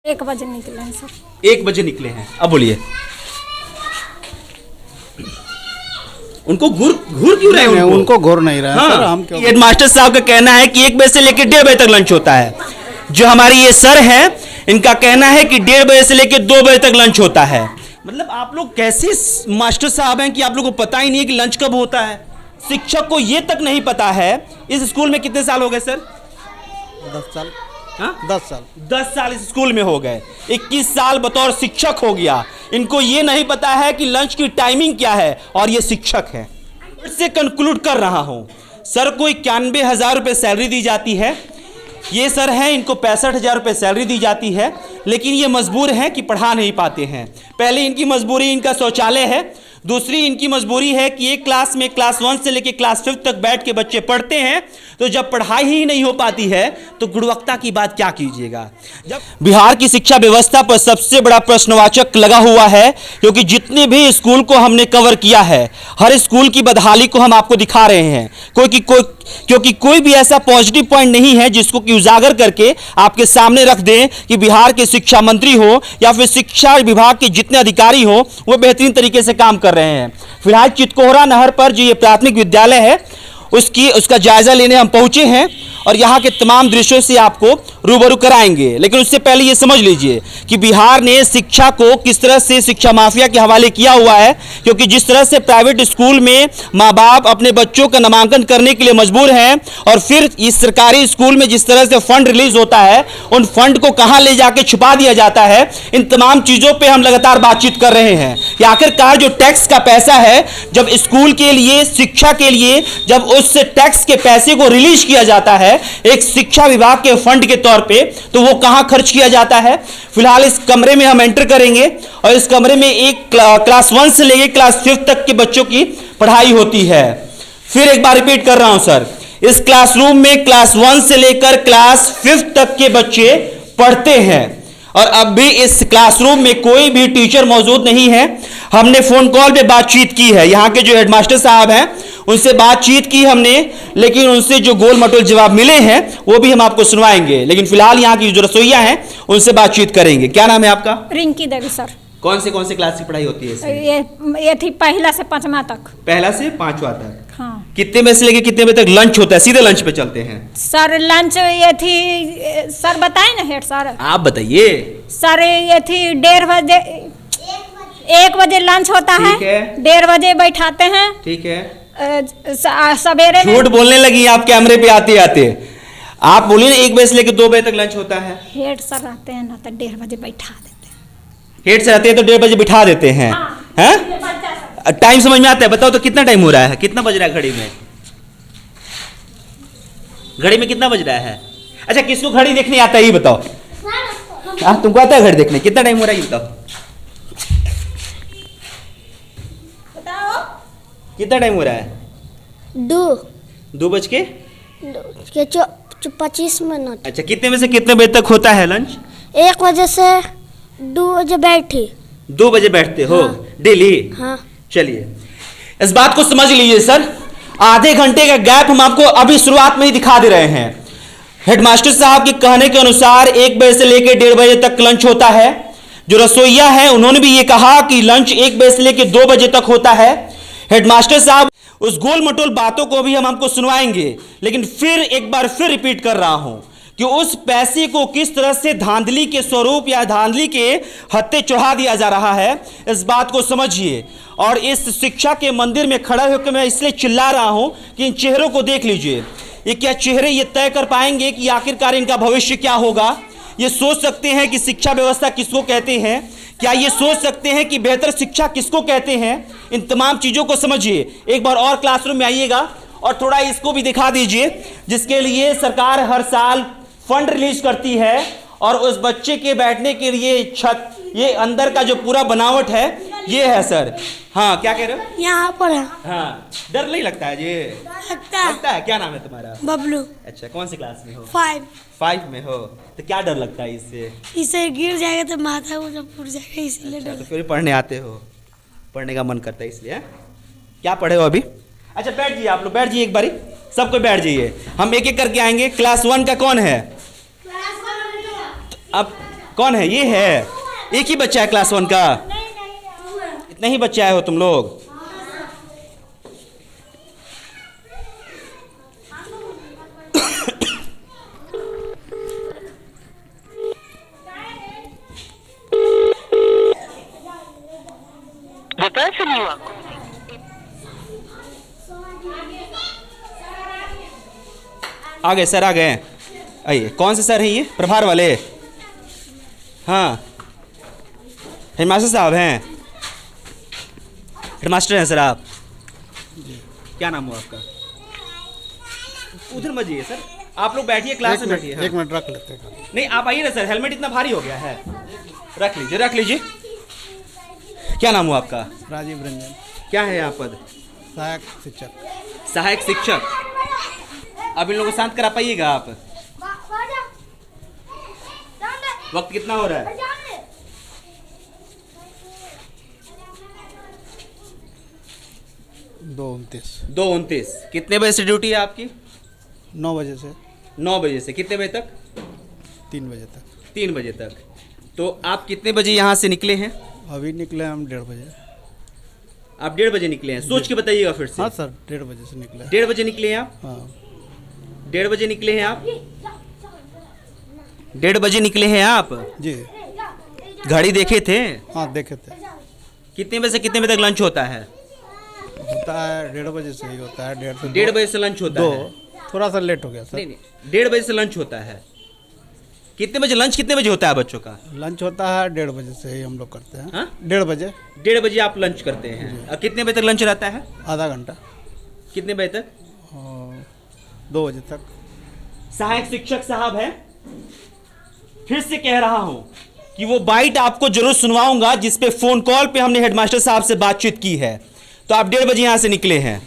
1 बजे निकले हैं सर। 1 बजे निकले हैं। अब बोलिए, उनको घूर क्यों रहे हैं? उनको घूर नहीं रहा है। हाँ, सर हम क्यों? हेडमास्टर साहब का कहना है कि 1 बजे से लेकर 1:30 बजे तक लंच होता है। जो हमारे ये सर हैं, इनका कहना है कि 1:30 बजे से लेकर 2 बजे तक लंच होता है। मतलब आप लोग कैसे मास्टर साहब हैं कि आप लोगों को पता ही नहीं है कि लंच कब होता है? शिक्षक को ये तक नहीं पता है। इस स्कूल में कितने साल हो गए सर? 10 साल। हाँ? 10 साल। 10 साल इस स्कूल में हो गए। 21 साल बतौर शिक्षक हो गया। इनको ये नहीं पता है कि लंच की टाइमिंग क्या है, और ये शिक्षक है। इससे कंक्लूड कर रहा हूं, सर को 91,000 रुपये सैलरी दी जाती है। ये सर हैं, इनको 65,000 रुपये सैलरी दी जाती है, लेकिन ये मजबूर हैं कि पढ़ा नहीं पाते हैं। पहले इनकी मजबूरी इनका शौचालय है, दूसरी इनकी मजबूरी है कि एक क्लास में क्लास 1 से लेकर क्लास 5 तक बैठ के बच्चे पढ़ते हैं, तो जब पढ़ाई ही नहीं हो पाती है तो गुणवत्ता की बात क्या कीजिएगा। जब बिहार की शिक्षा व्यवस्था पर सबसे बड़ा प्रश्नवाचक लगा हुआ है, क्योंकि जितने भी स्कूल को हमने कवर किया है, हर स्कूल की बदहाली को हम आपको दिखा रहे हैं। क्योंकि कोई भी ऐसा पॉजिटिव पॉइंट नहीं है जिसको कि उजागर करके आपके सामने रख दें कि बिहार के शिक्षा मंत्री हो या फिर शिक्षा विभाग के जितने अधिकारी हो, वो बेहतरीन तरीके से काम कर रहे हैं। फिलहाल चितकोहरा नहर पर जो ये प्राथमिक विद्यालय है, उसका जायजा लेने हम पहुंचे हैं और यहाँ के तमाम दृश्यों से आपको रूबरू कराएंगे। लेकिन उससे पहले ये समझ लीजिए कि बिहार ने शिक्षा को किस तरह से शिक्षा माफिया के हवाले किया हुआ है। क्योंकि जिस तरह से प्राइवेट स्कूल में माँ बाप अपने बच्चों का नामांकन करने के लिए मजबूर हैं, और फिर इस सरकारी स्कूल में जिस तरह से फंड रिलीज होता है, उन फंड को कहाँ ले जाके छुपा दिया जाता है, इन तमाम चीज़ों पर हम लगातार बातचीत कर रहे हैं कि आखिरकार जो टैक्स का पैसा है, जब स्कूल के लिए, शिक्षा के लिए, जब उस टैक्स के पैसे को रिलीज किया जाता है एक शिक्षा विभाग के फंड के तौर पे, तो वो कहां खर्च किया जाता है। फिलहाल इस कमरे में हम एंटर करेंगे और इस कमरे में एक क्लास 1 से लेकर क्लास 5 तक के बच्चों की पढ़ाई होती है। फिर एक बार रिपीट कर रहा हूं सर, इस क्लासरूम में क्लास 1 से लेकर क्लास 5 तक के बच्चे पढ़ते हैं, और अब भी इस क्लासरूम में कोई भी टीचर मौजूद नहीं है। हमने फोन कॉल पे बातचीत की है, यहाँ के जो हेडमास्टर साहब हैं उनसे बातचीत की हमने, लेकिन उनसे जो गोल मटोल जवाब मिले हैं वो भी हम आपको सुनवाएंगे। लेकिन फिलहाल यहाँ की जो रसोइया हैं उनसे बातचीत करेंगे। क्या नाम है आपका? रिंकी देवी सर। कौन से क्लास की पढ़ाई होती है इसमें? ये थी 1 से 5वां तक। 1 से 5वां तक। हाँ। कितने बजे से लेके कितने बजे तक लंच होता है? सीधे लंच पे चलते हैं सर। लंच ये थी सर, बताए ना हेड सर? आप बताइए सर। ये थी 1:30 बजे, 1 बजे लंच होता है, 1:30 बजे बैठाते हैं। ठीक है। सवेरे झूठ बोलने लगी आप कैमरे पे आते आते। आप बोलिए ना 1 बजे से लेकर 2 बजे तक लंच होता है। हेड सर रहते हैं ना तो 1:30 बजे बैठा देते हैं। हेड से रहते हैं तो 1:30 बजे बिठा देते हैं। हैं? टाइम समझ में आता है? बताओ तो कितना टाइम हो रहा है, कितना बज रहा है घड़ी में? घड़ी में कितना बज रहा है? अच्छा, किसको घड़ी देखने आता है ये बताओ। तुमको आता है घड़ी देखने? कितना टाइम हो रहा है ये बताओ। कितना टाइम हो रहा है? 2 बज के 25 मिनट। अच्छा, कितने बजे से कितने बजे तक होता है लंच? 1 बजे से 2 बजे बैठी। 2 बजे बैठते हो? हाँ। डेली? हाँ। चलिए, इस बात को समझ लीजिए सर। आधे घंटे का गैप हम आपको अभी शुरुआत में ही दिखा दे रहे हैं। हेडमास्टर साहब के कहने के अनुसार 1 बजे से लेकर 1:30 बजे तक लंच होता है। जो रसोइया है उन्होंने भी ये कहा कि लंच 1 बजे से लेकर 2 बजे तक होता है। हेडमास्टर साहब उस गोल मटोल बातों को भी हम आपको सुनवाएंगे, लेकिन फिर एक बार फिर रिपीट कर रहा हूं कि उस पैसे को किस तरह से धांधली के स्वरूप या धांधली के हत्थे चढ़ा दिया जा रहा है, इस बात को समझिए। और इस शिक्षा के मंदिर में खड़ा होकर मैं इसलिए चिल्ला रहा हूं कि इन चेहरों को देख लीजिए। ये क्या चेहरे ये तय कर पाएंगे कि आखिरकार इनका भविष्य क्या होगा? ये सोच सकते हैं कि शिक्षा व्यवस्था किसको कहते हैं? क्या ये सोच सकते हैं कि बेहतर शिक्षा किसको कहते हैं? इन तमाम चीज़ों को समझिए। एक बार और क्लासरूम में आइएगा और थोड़ा इसको भी दिखा दीजिए, जिसके लिए सरकार हर साल फंड रिलीज करती है, और उस बच्चे के बैठने के लिए छत, ये अंदर का जो पूरा बनावट है ये है सर। हाँ, क्या कह रहे हो? यहाँ पर है। हाँ, डर नहीं लगता है जी? लगता है। क्या नाम है तुम्हारा? बबलू। अच्छा, कौन सी क्लास में हो? 5 में हो। तो क्या डर लगता है इससे? इसे गिर जाएगा तो माथा वो जब फूट जाएगा, इसलिए अच्छा, तो फिर पढ़ने आते हो? पढ़ने का मन करता है इसलिए? क्या पढ़े हो अभी? अच्छा, बैठ जाइए आप लोग, बैठ जाइए एक बारी, सबको बैठ जाइए। हम एक एक करके आएंगे। क्लास 1 का कौन है? अब कौन है? ये है। एक ही बच्चा है क्लास 1 का? इतने ही बच्चे आए हो तुम लोग? आ गए सर, आ गए। आइए। कौन से सर हैं ये? प्रभार वाले? हाँ, हेडमास्टर साहब हैं? हेडमास्टर हैं सर आप? क्या नाम हो आपका? उधर मत जाइए सर, आप लोग बैठिए, क्लास में बैठिए। हाँ। 1 मिनट रख लेते हैं। नहीं, आप आइए ना सर, हेलमेट इतना भारी हो गया है। रख लीजिए, रख लीजिए। क्या नाम हो आपका? राजीव रंजन, क्या है यहाँ पद? सहायक शिक्षक। सहायक शिक्षक। अब इन लोगों को शांत करा पाइएगा आप? वक्त कितना हो रहा है? 2:29। कितने बजे से ड्यूटी है आपकी? 9 बजे से 9 बजे से कितने बजे तक? 3 बजे तक। 3 बजे तक। तो आप कितने बजे यहाँ से निकले हैं? अभी निकले हम 1:30 बजे। आप 1:30 बजे निकले हैं? सोच के बताइएगा फिर से। हाँ सर, 1:30 बजे से निकले। 1:30 बजे निकले हैं आप? हाँ। 1:30 बजे निकले हैं आप? 1:30 बजे निकले हैं आप? जी घड़ी देखे थे? हाँ, देखे थे। कितने बजे से कितने बजे तक लंच होता है? होता है 1:30 बजे से ही होता है। 1:30 से 1:30 बजे से लंच होता है? 2, थोड़ा सा लेट हो गया सर। नहीं नहीं, 1:30 बजे से लंच होता है। कितने बजे लंच, कितने बजे होता है बच्चों का? लंच होता है 1:30 बजे से ही हम लोग करते हैं। हाँ? 1:30 बजे। 1:30 बजे आप लंच करते हैं और कितने बजे तक लंच रहता है? आधा घंटा। कितने बजे तक? 2 बजे तक। सहायक शिक्षक साहब है, फिर से कह रहा हूं कि वो बाइट आपको जरूर सुनवाऊंगा जिस पे फोन कॉल पे हमने हेडमास्टर साहब से बातचीत की है। तो आप 1:30 बजे यहां से निकले हैं,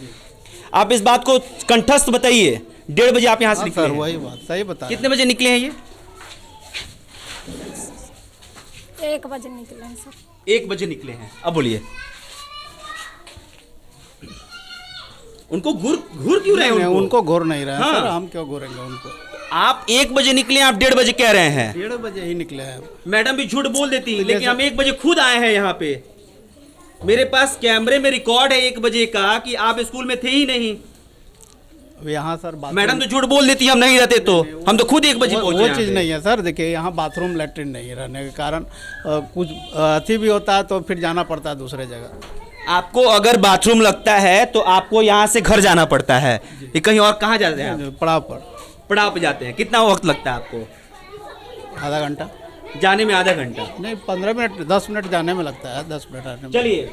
आप इस बात को कंठस्थ बताइए। 1:30 बजे आप यहां से निकले सर हैं? वही बात सही बता। कितने बजे निकले हैं ये? 1 बजे निकले हैं सर। 1 बजे निकले हैं। अब बोलिए, उनको घूर क्यों रहे हैं? उनको घोर नहीं रहा है। हाँ। सर हम क्यों घोरेंगे उनको? आप 1 बजे निकले, आप 1:30 बजे कह रहे हैं। 1:30 बजे ही निकले हैं। मैडम भी झूठ बोल देती, लेकिन हम 1 बजे खुद आए हैं यहाँ पे। मेरे पास कैमरे में रिकॉर्ड है 1 बजे का कि आप स्कूल में थे ही नहीं। यहाँ सर मैडम तो झूठ बोल देती, हम नहीं रहते तो। हम तो खुद 1 बजे पहुंचे। वो चीज़ नहीं है सर। देखिए यहाँ बाथरूम लैट्रिन नहीं रहने के कारण कुछ अथी भी होता है तो फिर जाना पड़ता है दूसरे जगह। आपको अगर बाथरूम लगता है तो आपको यहाँ से घर जाना पड़ता है, ये कहीं और कहाँ जाते हैं आप? पड़ाव पे जाते हैं। कितना वक्त लगता है आपको? आधा घंटा जाने में, आधा घंटा नहीं, 15 मिनट 10 मिनट जाने में लगता है, 10 मिनट आने में। चलिए,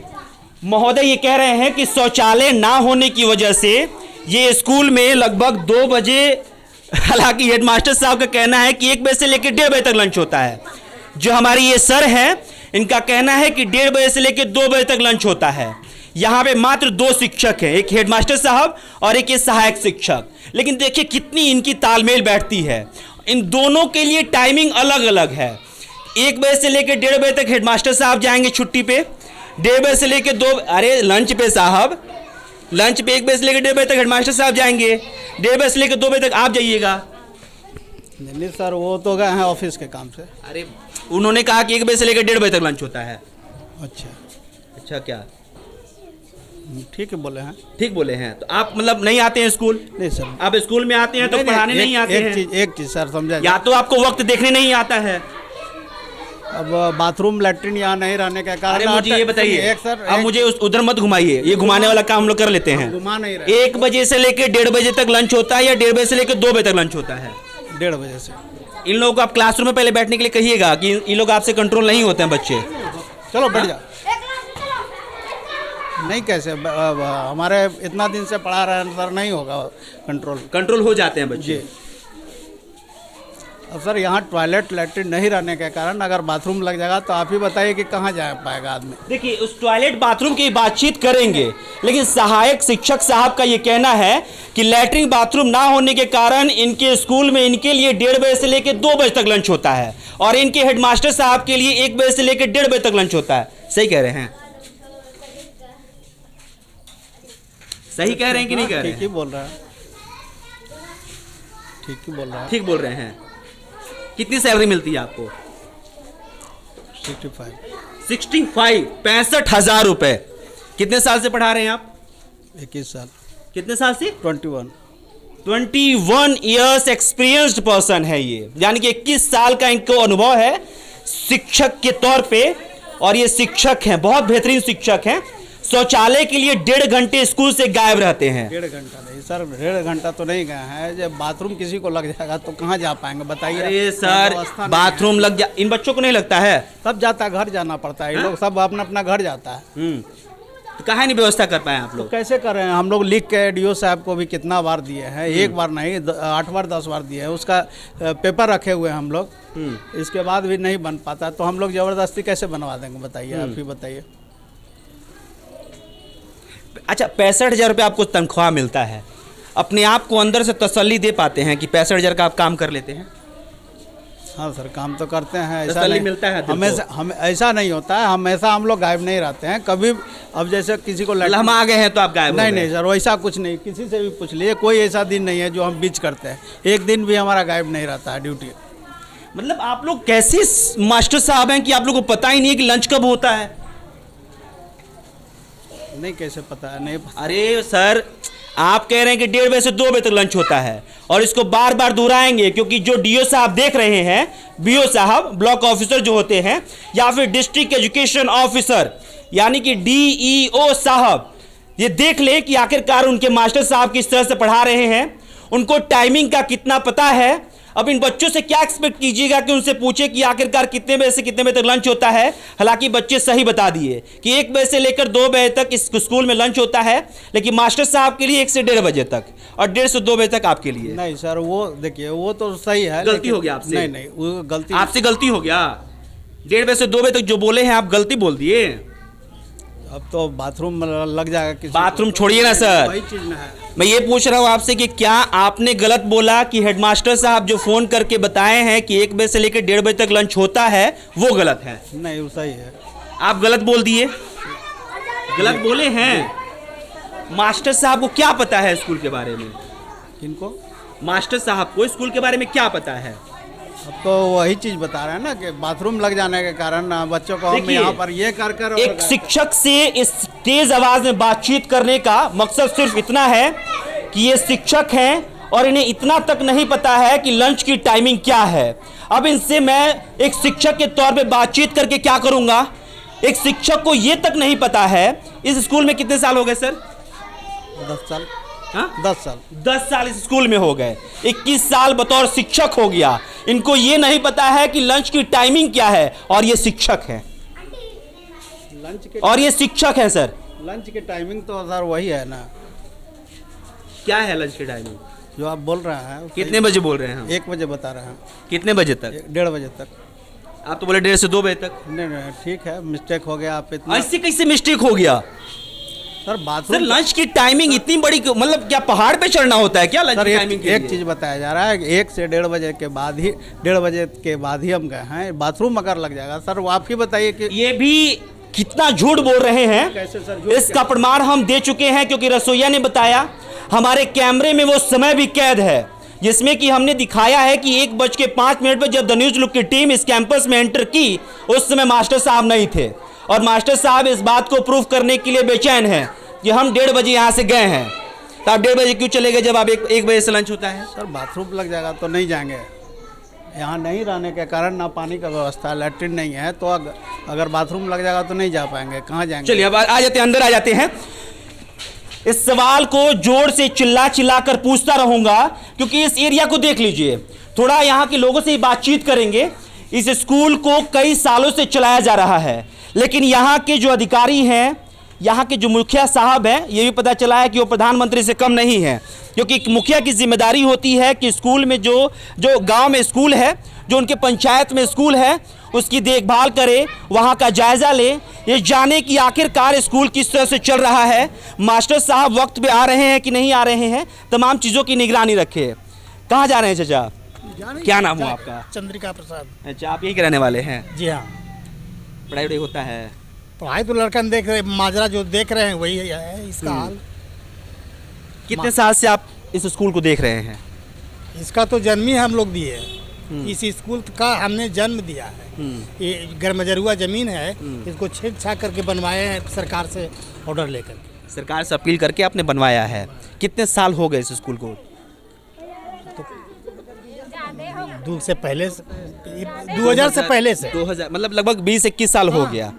महोदय ये कह रहे हैं कि शौचालय ना होने की वजह से ये स्कूल में लगभग 2 बजे, हालांकि हेडमास्टर साहब का कहना है कि 1 बजे से लेकर 1:30 बजे तक लंच होता है। जो हमारी ये सर है, इनका कहना है कि 1:30 बजे से लेकर 2 बजे तक लंच होता है। यहाँ पे मात्र 2 शिक्षक हैं, एक हेडमास्टर साहब और एक ये सहायक शिक्षक। लेकिन देखिए कितनी इनकी तालमेल बैठती है। इन दोनों के लिए टाइमिंग अलग अलग है। 1 बजे से लेकर 1:30 बजे तक हेडमास्टर साहब जाएंगे छुट्टी पे, 1:30 बजे से लेकर 2, अरे लंच पे साहब, लंच पे 1 बजे से लेकर 1:30 बजे तक हेडमास्टर साहब जाएंगे, 1:30 बजे से लेकर 2 बजे तक आप जाइएगा। नहीं सर, वो तो गए हैं ऑफिस के काम से। अरे उन्होंने कहा कि 1 बजे से लेकर 1:30 बजे तक लंच होता है। अच्छा, क्या ठीक है बोले हैं। ठीक बोले हैं? तो आप मतलब नहीं आते हैं स्कूल? नहीं सर। आप स्कूल में आते हैं तो पढ़ाने नहीं आते हैं? एक चीज सर समझा, या तो आपको वक्त देखने नहीं आता है। अब बाथरूम लैट्रिन यहाँ नहीं रहने के कारण। अरे मुझे ये बताइए, सर अब मुझे उधर मत घुमाइए, ये घुमाने वाला काम हम लोग कर लेते हैं। घुमा नहीं रहे। 1 बजे से लेकर 1:30 बजे तक लंच होता है या 1:30 बजे से लेकर 2 बजे तक लंच होता है? 1:30 बजे से। इन लोगों को आप क्लासरूम में पहले बैठने के लिए कहिएगा कि इन लोग आपसे कंट्रोल नहीं होते हैं बच्चे। चलो बैठ जाओ। नहीं कैसे हमारे इतना दिन से पढ़ा रहे हैं सर, नहीं होगा कंट्रोल हो जाते हैं बच्चे। अब सर यहाँ टॉयलेट लैट्रिन नहीं रहने के कारण अगर बाथरूम लग जाएगा तो आप ही बताइए कि कहाँ जा पाएगा आदमी। देखिए उस टॉयलेट बाथरूम की बातचीत करेंगे, लेकिन सहायक शिक्षक साहब का ये कहना है कि लैट्रिन बाथरूम ना होने के कारण इनके स्कूल में इनके लिए 1:30 बजे से लेकर 2 बजे तक लंच होता है और इनके हेडमास्टर साहब के लिए 1 बजे से लेकर 1:30 बजे तक लंच होता है। सही कह रहे हैं? सही कह रहे हैं कि नहीं कह रहे हैं? ठीक ही बोल रहा है, ठीक ही बोल रहा है। ठीक बोल रहे हैं। कितनी सैलरी मिलती है आपको? 65 65,000 रुपए। कितने साल से पढ़ा रहे हैं आप? 21 साल। कितने साल से? 21। 21 ईयर्स एक्सपीरियंस्ड पर्सन है ये, यानी कि 21 साल का इनको अनुभव है शिक्षक के तौर पे। और ये शिक्षक हैं, बहुत बेहतरीन शिक्षक हैं। शौचालय के लिए 1.5 घंटे स्कूल से गायब रहते हैं। 1.5 घंटा नहीं सर, 1.5 घंटा तो नहीं गए हैं। जब बाथरूम किसी को लग जाएगा तो कहाँ जा पाएंगे बताइए। अरे सर, बाथरूम लग जा, इन बच्चों को नहीं लगता है? सब जाता है, घर जाना पड़ता है। ये लोग सब अपना अपना घर जाता है। तो कहाँ नहीं व्यवस्था कर पाए आप तो लोग? कैसे कर रहे हैं हम लोग? लिख के डीओ साहब को भी कितना बार दिए हैं, एक बार नहीं 8 बार 10 बार दिए हैं। उसका पेपर रखे हुए हैं हम लोग, इसके बाद भी नहीं बन पाता। तो हम लोग ज़बरदस्ती कैसे बनवा देंगे बताइए, आप ही बताइए। अच्छा, 65,000 रुपये आपको तनख्वाह मिलता है, अपने आप को अंदर से तसल्ली दे पाते हैं कि 65,000 का आप काम कर लेते हैं? हाँ सर, काम तो करते हैं। ऐसा तसल्ली नहीं मिलता है दिल को? हमेशा हम ऐसा नहीं होता है, हमेशा हम लोग गायब नहीं रहते हैं कभी। अब जैसे किसी को हम आ गए हैं तो आप गायब हो नहीं गए? नहीं सर, वैसा कुछ नहीं। किसी से भी पूछ लीजिए, कोई ऐसा दिन नहीं है जो हम बीच करते हैं। एक दिन भी हमारा गायब नहीं रहता है ड्यूटी। मतलब आप लोग कैसे मास्टर साहब हैं कि आप लोग को पता ही नहीं है कि लंच कब होता है? नहीं, कैसे पता है? नहीं पता। अरे सर, आप कह रहे हैं कि 1:30 बजे से 2 बजे तक लंच होता है, और इसको बार बार दोहराएंगे क्योंकि जो डीओ साहब देख रहे हैं, बीओ साहब, ब्लॉक ऑफिसर जो होते हैं, या फिर डिस्ट्रिक्ट एजुकेशन ऑफिसर यानी कि डीईओ साहब, ये देख ले कि आखिरकार उनके मास्टर साहब किस तरह से पढ़ा रहे हैं, उनको टाइमिंग का कितना पता है। अब इन बच्चों से क्या एक्सपेक्ट कीजिएगा कि उनसे पूछे कि आखिरकार कितने बजे से कितने बजे तक लंच होता है। हालांकि बच्चे सही बता दिए कि 1 बजे से लेकर 2 बजे तक इस स्कूल में लंच होता है, लेकिन मास्टर साहब के लिए 1 से 1:30 बजे तक, और 1:30 से 2 बजे तक आपके लिए। नहीं सर, वो देखिए वो तो सही है। गलती हो गया आपसे? नहीं नहीं, वो गलती आपसे गलती हो गया। 1:30 बजे से 2 बजे तक जो बोले हैं आप गलती बोल दिए। अब तो बाथरूम लग जाएगा किसी बाथरूम छोड़िए ना सर, वही चीज ना है। मैं ये पूछ रहा हूँ आपसे कि क्या आपने गलत बोला कि हेडमास्टर साहब जो फोन करके बताए हैं कि 1 बजे से लेकर 1:30 बजे तक लंच होता है वो गलत है? नहीं, वो सही है। आप गलत बोल दिए, गलत बोले हैं। मास्टर साहब को क्या पता है स्कूल के बारे में? किनको? मास्टर साहब को स्कूल के बारे में क्या पता है? अब तो वही चीज बता रहे हैं ना कि बाथरूम लग जाने के कारण बच्चों को हम देखिए, यहाँ पर ये कर कर एक शिक्षक से इस तेज आवाज में बातचीत करने का मकसद सिर्फ इतना है कि ये शिक्षक हैं और इन्हें इतना तक नहीं पता है कि लंच की टाइमिंग क्या है। अब इनसे मैं एक शिक्षक के तौर पे बातचीत करके क्या करूंगा? एक शिक्षक को ये तक नहीं पता है। इस स्कूल में कितने साल हो गए सर? 10 साल। हाँ? 10 साल। 10 साल इस स्कूल में हो गए, 21 साल बतौर शिक्षक हो गया। इनको ये नहीं पता है कि लंच की टाइमिंग क्या है, और ये शिक्षक है। और ये शिक्षक है सर। लंच की टाइमिंग तो सर वही है ना। क्या है लंच की टाइमिंग जो आप बोल रहे हैं? कितने बजे बोल रहे हैं हम? 1 बजे बता रहे हैं। कितने बजे तक? 1:30 बजे तक। आप तो बोले 1:30 से 2 बजे तक। नहीं नहीं, ठीक है, मिस्टेक हो गया। आप इतना ऐसे कैसे मिस्टेक हो गया सर? सर, बाथरूम लंच की टाइमिंग इतनी बड़ी, मतलब क्या पहाड़ पे चढ़ना होता है क्या लंच सर, की टाइमिंग के एक लिए? चीज बताया जा रहा है कि 1 से 1:30 बजे के बाद ही 1:30 बजे के बाद ही हम गए हैं। बाथरूम अगर लग जाएगा सर, वो आप ही बताइए कि ये भी कितना झूठ बोल रहे हैं। कैसे सर झूठ? इसका प्रमाण हम दे चुके हैं क्योंकि रसोईया ने बताया, हमारे कैमरे में वो समय भी कैद है जिसमें कि हमने दिखाया है कि 1:05 पर जब द न्यूज लुक की टीम इस कैंपस में एंटर की, उस समय मास्टर साहब नहीं थे, और मास्टर साहब इस बात को प्रूफ करने के लिए बेचैन हैं कि हम 1:30 बजे यहाँ से गए हैं। तो आप 1:30 बजे क्यों चले गए जब आप 1 बजे से लंच होता है? सर, बाथरूम लग जाएगा तो नहीं जाएंगे। यहाँ नहीं रहने के कारण ना पानी का व्यवस्था, लैट्रिन नहीं है, तो अगर बाथरूम लग जाएगा तो नहीं जा पाएंगे। कहाँ जाएंगे? चलिए अब आ जाते हैं, अंदर आ जाते हैं। इस सवाल को जोर से चिल्ला चिल्ला कर पूछता रहूंगा क्योंकि इस एरिया को देख लीजिए, थोड़ा यहाँ के लोगों से ही बातचीत करेंगे। इस स्कूल को कई सालों से चलाया जा रहा है, लेकिन यहाँ के जो अधिकारी हैं, यहाँ के जो मुखिया साहब हैं, ये भी पता चला है कि वो प्रधानमंत्री से कम नहीं है, क्योंकि मुखिया की जिम्मेदारी होती है कि स्कूल में जो गांव में स्कूल है, जो उनके पंचायत में स्कूल है, उसकी देखभाल करे, वहाँ का जायज़ा ले, ये जाने कि आखिरकार स्कूल किस तरह से चल रहा है, मास्टर साहब वक्त पे आ रहे हैं कि नहीं आ रहे हैं, तमाम चीज़ों की निगरानी रखे। कहाँ जा रहे हैं चाचा? क्या नाम हुआ आपका? चंद्रिका प्रसाद। अच्छा, आप यहीं के रहने वाले हैं? जी हाँ। पढ़ाई वढ़ाई होता है? पढ़ाई तो लड़का देख रहे, माजरा जो देख रहे हैं वही है इसका हाल। कितने साल से आप इस स्कूल को देख रहे हैं? इसका तो जन्म ही हम लोग दिए। इस स्कूल का हमने जन्म दिया है। ये गरमजरुआ ज़मीन है, इसको छेद छाक करके बनवाए हैं सरकार से ऑर्डर लेकर के। सरकार से अपील करके आपने बनवाया है। कितने साल हो गए इस स्कूल को? 2000 से पहले से 2000 मतलब लगभग 20-21 साल हो गया।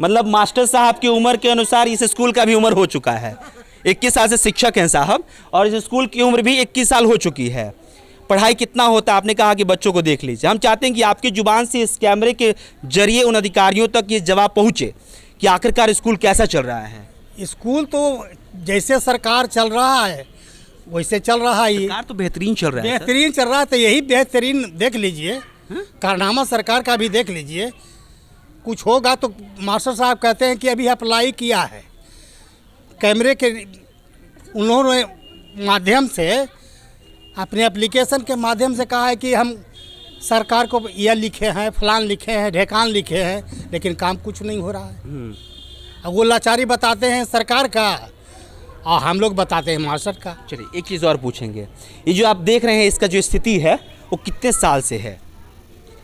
मतलब मास्टर साहब की उम्र के अनुसार इस स्कूल का भी उम्र हो चुका है। 21 साल से शिक्षक हैं साहब, और इस स्कूल की उम्र भी 21 साल हो चुकी है। पढ़ाई कितना होता है आपने कहा कि बच्चों को देख लीजिए। हम चाहते हैं कि आपकी जुबान से इस कैमरे के जरिए उन अधिकारियों तक ये जवाब पहुँचे कि आखिरकार स्कूल कैसा चल रहा है। स्कूल तो जैसे सरकार चल रहा है वैसे चल रहा है। सरकार तो बेहतरीन चल रहा है सर। बेहतरीन चल रहा है, तो यही बेहतरीन देख लीजिए। कारनामा सरकार का भी देख लीजिए। कुछ होगा तो मास्टर साहब कहते हैं कि अभी अप्लाई किया है, कैमरे के उन्होंने माध्यम से अपने एप्लीकेशन के माध्यम से कहा है कि हम सरकार को यह लिखे हैं, फलान लिखे हैं, ढेकान लिखे हैं, लेकिन काम कुछ नहीं हो रहा है। अब वो लाचारी बताते हैं सरकार का और हम लोग बताते हैं मास्टर का। चलिए एक चीज़ और पूछेंगे, ये जो आप देख रहे हैं इसका जो स्थिति है वो कितने साल से है?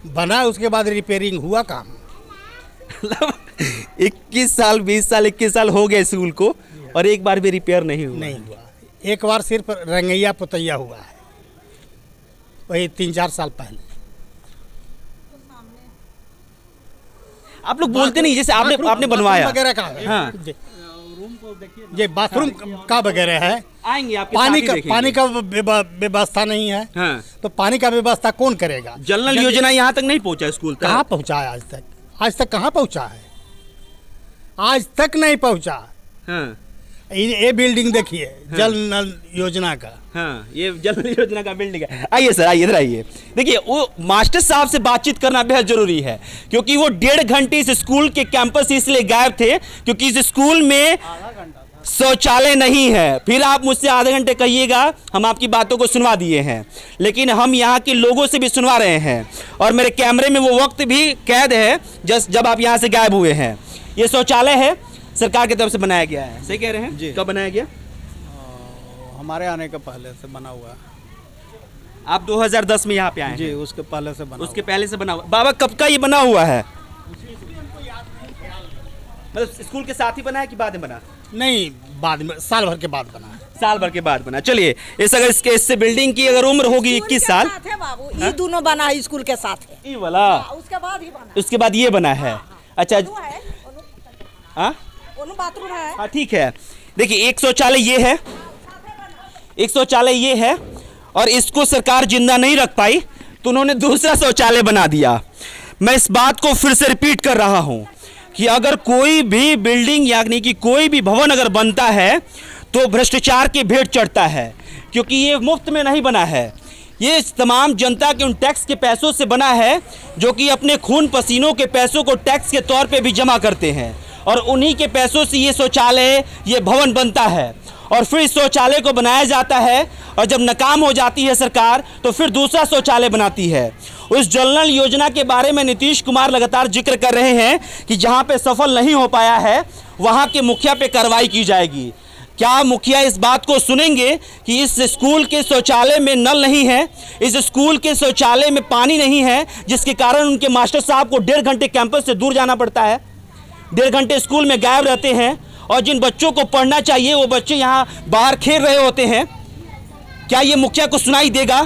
बना उसके बाद रिपेयरिंग हुआ काम। मतलब 21 साल 20 साल 21 साल हो गए स्कूल को और एक बार भी रिपेयर नहीं हुआ। नहीं हुआ, एक बार सिर्फ रंगैया पुतैया हुआ है, वही 3-4 साल पहले। आप लोग बोलते नहीं, जैसे आपने बनवाया वगैरह का है। हाँ। ये बाथरूम का वगैरह है। आएंगे आपके पानी का व्यवस्था नहीं है। हाँ। तो पानी का व्यवस्था कौन करेगा? जल नल योजना यहाँ तक नहीं पहुँचा स्कूल तक। कहाँ पहुँचा है आज तक? आज तक कहाँ पहुँचा है? आज तक नहीं पहुँचा। हाँ। ये बिल्डिंग देखिए, जल नल योजना का। हाँ, ये जल नल योजना का बिल्डिंग है। आइए सर, आइए इधर आइए। देखिए वो मास्टर साहब से बातचीत करना बेहद जरूरी है, क्योंकि वो 1.5 घंटे इस स्कूल के कैंपस से इसलिए गायब थे क्योंकि इस स्कूल में शौचालय नहीं है। फिर आप मुझसे आधे घंटे कहिएगा, हम आपकी बातों को सुनवा दिए हैं, लेकिन हम यहाँ के लोगों से भी सुनवा रहे हैं और मेरे कैमरे में वो वक्त भी कैद है जब आप यहाँ से गायब हुए हैं। ये शौचालय है, सरकार की तरफ से बनाया गया है। सही कह रहे हैं जी? कब बनाया गया? हमारे आने के पहले से बना हुआ है। आप 2010 में यहाँ पे आए जी, हैं? उसके पहले से बना उसके पहले से बना हुआ। बाबा कब का ये बना हुआ है? मतलब स्कूल के साथ ही बना है कि बाद में बना? नहीं, बाद में, साल भर के बाद बना है। साल भर के बाद बना। चलिए इस अगर इससे बिल्डिंग की अगर उम्र होगी 21 साल। बाबू ये दोनों बना है स्कूल के साथ है। ये वाला उसके बाद ही बना। उसके बाद ये बना है। अच्छा हाँ, बाथरूम है। हाँ ठीक है। देखिए एक शौचालय ये है, एक शौचालय ये है, और इसको सरकार जिंदा नहीं रख पाई तो उन्होंने दूसरा शौचालय बना दिया। मैं इस बात को फिर से रिपीट कर रहा हूं कि अगर कोई भी बिल्डिंग यानी कि कोई भी भवन अगर बनता है तो भ्रष्टाचार के भेंट चढ़ता है, क्योंकि ये मुफ्त में नहीं बना है। ये तमाम जनता के उन टैक्स के पैसों से बना है जो कि अपने खून पसीनों के पैसों को टैक्स के तौर पे भी जमा करते हैं, और उन्हीं के पैसों से ये शौचालय, ये भवन बनता है और फिर इस शौचालय को बनाया जाता है, और जब नाकाम हो जाती है सरकार तो फिर दूसरा शौचालय बनाती है। उस जल नल योजना के बारे में नीतीश कुमार लगातार जिक्र कर रहे हैं कि जहां पे सफल नहीं हो पाया है वहां के मुखिया पे कार्रवाई की जाएगी। क्या मुखिया इस बात को सुनेंगे कि इस स्कूल के शौचालय में नल नहीं है, इस स्कूल के शौचालय में पानी नहीं है, जिसके कारण उनके मास्टर साहब को 1.5 घंटे कैंपस से दूर जाना पड़ता है, 1.5 घंटे स्कूल में गायब रहते हैं, और जिन बच्चों को पढ़ना चाहिए वो बच्चे यहाँ बाहर खेल रहे होते हैं? क्या ये मुखिया को सुनाई देगा?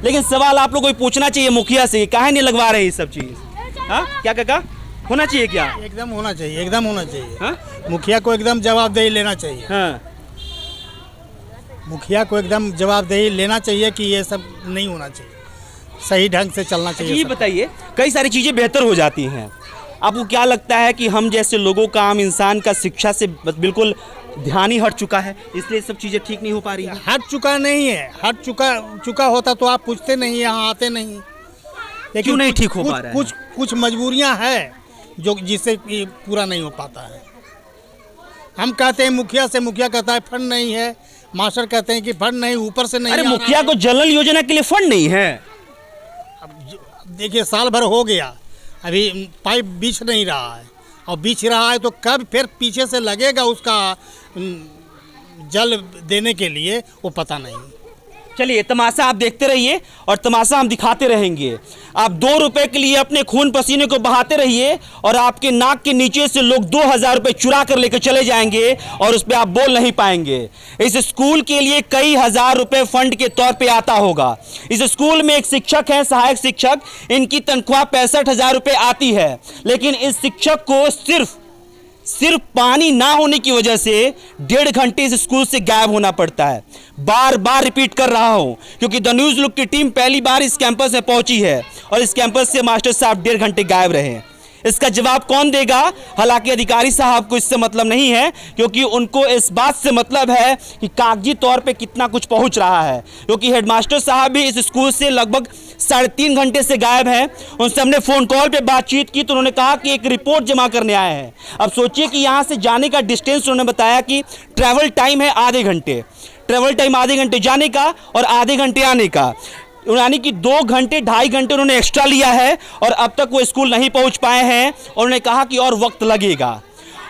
लेकिन सवाल आप लोगों को पूछना चाहिए मुखिया से, काहे नहीं लगवा रहे ये सब चीज़? हाँ क्या काका, होना चाहिए क्या? एकदम होना चाहिए, एकदम होना चाहिए। हाँ? मुखिया को एकदम जवाबदेही लेना चाहिए। हाँ। मुखिया को एकदम जवाबदेही लेना चाहिए कि ये सब नहीं होना चाहिए, सही ढंग से चलना चाहिए। ये बताइए, कई सारी चीज़ें बेहतर हो जाती हैं, आपको क्या लगता है कि हम जैसे लोगों का, आम इंसान का शिक्षा से बिल्कुल ध्यान ही हट चुका है, इसलिए सब चीज़ें ठीक नहीं हो पा रही हैं? हट चुका नहीं है, हट चुका होता तो आप पूछते नहीं, यहाँ आते नहीं। लेकिन क्यों नहीं ठीक हो पा रहा है? कुछ मजबूरियाँ हैं जो जिससे पूरा नहीं हो पाता है। हम कहते हैं मुखिया से, मुखिया कहता है फंड नहीं है, मास्टर कहते हैं कि फंड नहीं, ऊपर से नहीं। अरे मुखिया को जल नल योजना के लिए फंड नहीं है? अब देखिए साल भर हो गया, अभी पाइप बिछ नहीं रहा है, और बिछ रहा है तो कब फिर पीछे से लगेगा उसका जल देने के लिए, वो पता नहीं। चलिए तमाशा आप देखते रहिए और तमाशा हम दिखाते रहेंगे। आप 2 रुपए के लिए अपने खून पसीने को बहाते रहिए और आपके नाक के नीचे से लोग 2000 रुपए चुरा कर लेकर चले जाएंगे और उस पर आप बोल नहीं पाएंगे। इस स्कूल के लिए कई हजार रुपए फंड के तौर पे आता होगा। इस स्कूल में एक शिक्षक है, सहायक शिक्षक, इनकी तनख्वाह 65,000 रुपए आती है, लेकिन इस शिक्षक को सिर्फ पानी ना होने की वजह से 1.5 घंटे इस स्कूल से गायब होना पड़ता है। बार बार रिपीट कर रहा हूं क्योंकि द न्यूज़ लुक की टीम पहली बार इस कैंपस में पहुंची है और इस कैंपस से मास्टर साहब 1.5 घंटे गायब रहे। इसका जवाब कौन देगा? हालांकि अधिकारी साहब को इससे मतलब नहीं है, क्योंकि उनको इस बात से मतलब है कि कागजी तौर पे कितना कुछ पहुंच रहा है, क्योंकि हेडमास्टर साहब भी इस स्कूल से लगभग 3.5 घंटे से गायब हैं। उनसे हमने फ़ोन कॉल पे बातचीत की तो उन्होंने कहा कि एक रिपोर्ट जमा करने आए हैं। अब सोचिए कि यहाँ से जाने का डिस्टेंस उन्होंने बताया कि ट्रैवल टाइम है आधे घंटे, ट्रैवल टाइम आधे घंटे जाने का और आधे घंटे आने का, यानी कि 2 घंटे 2.5 घंटे उन्होंने एक्स्ट्रा लिया है और अब तक वो स्कूल नहीं पहुंच पाए हैं और उन्होंने कहा कि और वक्त लगेगा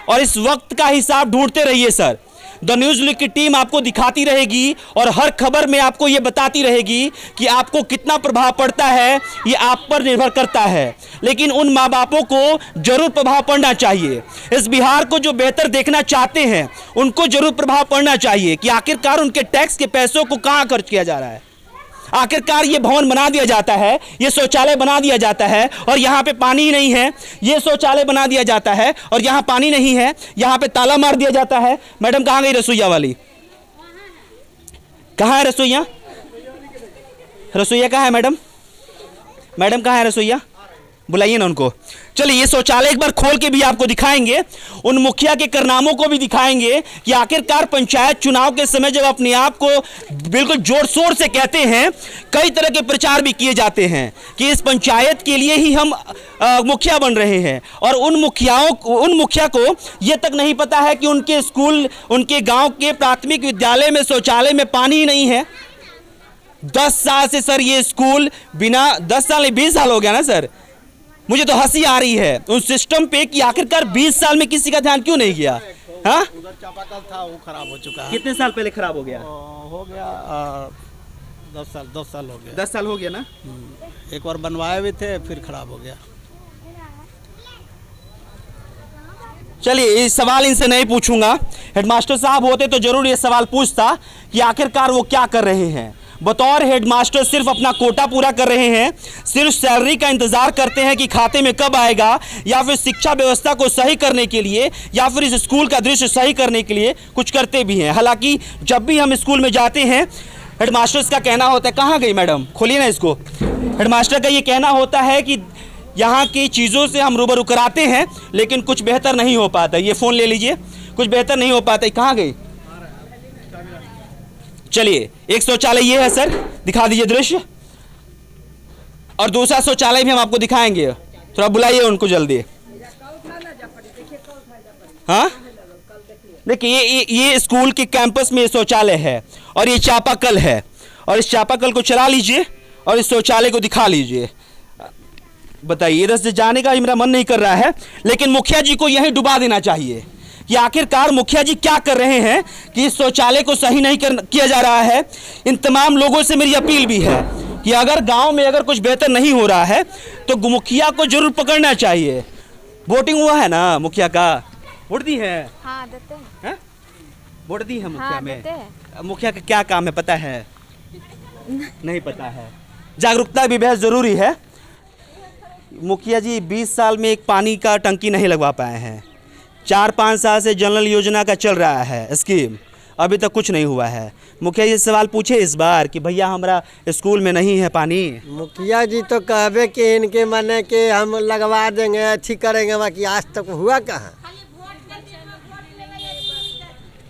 और इस वक्त का हिसाब ढूंढते रहिए सर। द न्यूज़ लुक की टीम आपको दिखाती रहेगी और हर खबर में आपको ये बताती रहेगी कि आपको कितना प्रभाव पड़ता है, ये आप पर निर्भर करता है। लेकिन उन माँ बापों को जरूर प्रभाव पड़ना चाहिए। इस बिहार को जो बेहतर देखना चाहते हैं उनको जरूर प्रभाव पड़ना चाहिए कि आखिरकार उनके टैक्स के पैसों को कहाँ खर्च किया जा रहा है। आखिरकार ये भवन बना दिया जाता है, ये शौचालय बना दिया जाता है और यहाँ पे पानी ही नहीं है, ये शौचालय बना दिया जाता है और यहाँ पानी नहीं है, यहाँ पे ताला मार दिया जाता है। मैडम कहाँ गई रसोईया वाली? कहाँ है रसोईया? रसोईया कहाँ है मैडम? मैडम कहाँ है रसोईया? बुलाइए ना उनको। चलिए ये शौचालय एक बार खोल के भी आपको दिखाएंगे, उन मुखिया के कारनामों को भी दिखाएंगे कि आखिरकार पंचायत चुनाव के समय जब अपने आप को बिल्कुल जोर शोर से कहते हैं, कई तरह के प्रचार भी किए जाते हैं कि इस पंचायत के लिए ही हम मुखिया बन रहे हैं और उन मुखिया को ये तक नहीं पता है कि उनके स्कूल, उनके गाँव के प्राथमिक विद्यालय में शौचालय में पानी ही नहीं है। 10 साल से सर ये स्कूल बिना 10 साल 20 साल हो गया ना सर, मुझे तो हंसी आ रही है उस सिस्टम पे कि आखिरकार 20 साल में किसी का ध्यान क्यों नहीं गया। हाँ, उधर चापाकल था वो खराब हो चुका है। कितने साल पहले खराब हो गया? हो गया 10 साल हो गया। 10 साल हो गया ना। एक बार बनवाए भी थे फिर खराब हो गया। चलिए ये सवाल इनसे नहीं पूछूंगा, हेडमास्टर साहब होते तो जरूर ये सवाल पूछता कि आखिरकार वो क्या कर रहे हैं। बतौर हेडमास्टर सिर्फ अपना कोटा पूरा कर रहे हैं, सिर्फ सैलरी का इंतजार करते हैं कि खाते में कब आएगा, या फिर शिक्षा व्यवस्था को सही करने के लिए या फिर इस स्कूल का दृश्य सही करने के लिए कुछ करते भी हैं। हालांकि जब भी हम स्कूल में जाते हैं हेडमास्टर्स का कहना होता है, कहाँ गई मैडम, खोलिए ना इसको। हेडमास्टर का ये कहना होता है कि यहाँ की चीज़ों से हम रूबरू कराते हैं लेकिन कुछ बेहतर नहीं हो पाता। ये फ़ोन ले लीजिए, कुछ बेहतर नहीं हो पाता। कहाँ गई? चलिए एक शौचालय ये है सर, दिखा दीजिए दृश्य, और दूसरा शौचालय भी हम आपको दिखाएंगे। थोड़ा बुलाइए उनको जल्दी। हाँ देखिए ये स्कूल के कैंपस में शौचालय है और ये चापाकल है, और इस चापाकल को चला लीजिए और इस शौचालय को दिखा लीजिए। बताइए, इधर से जाने का मेरा मन नहीं कर रहा है, लेकिन मुखिया जी को यहीं डुबा देना चाहिए कि आखिरकार मुखिया जी क्या कर रहे हैं कि इस शौचालय को सही नहीं किया जा रहा है। इन तमाम लोगों से मेरी अपील भी है कि अगर गांव में अगर कुछ बेहतर नहीं हो रहा है तो मुखिया को जरूर पकड़ना चाहिए। वोटिंग हुआ है ना मुखिया का? वोट दी है? हाँ देते हैं। वोट दी है मुखिया हाँ, में? देते हैं। मुखिया का क्या काम है पता है? नहीं पता है। जागरूकता भी बेहद ज़रूरी है। मुखिया जी 20 साल में एक पानी का टंकी नहीं लगवा पाए हैं। 4-5 साल से जनरल योजना का चल रहा है स्कीम, अभी तक कुछ नहीं हुआ है। मुखिया जी सवाल पूछे इस बार कि भैया हमारा स्कूल में नहीं है पानी। मुखिया जी तो कहबे कि इनके माने कि हम लगवा देंगे, अच्छी करेंगे, बाकी आज तक हुआ कहाँ।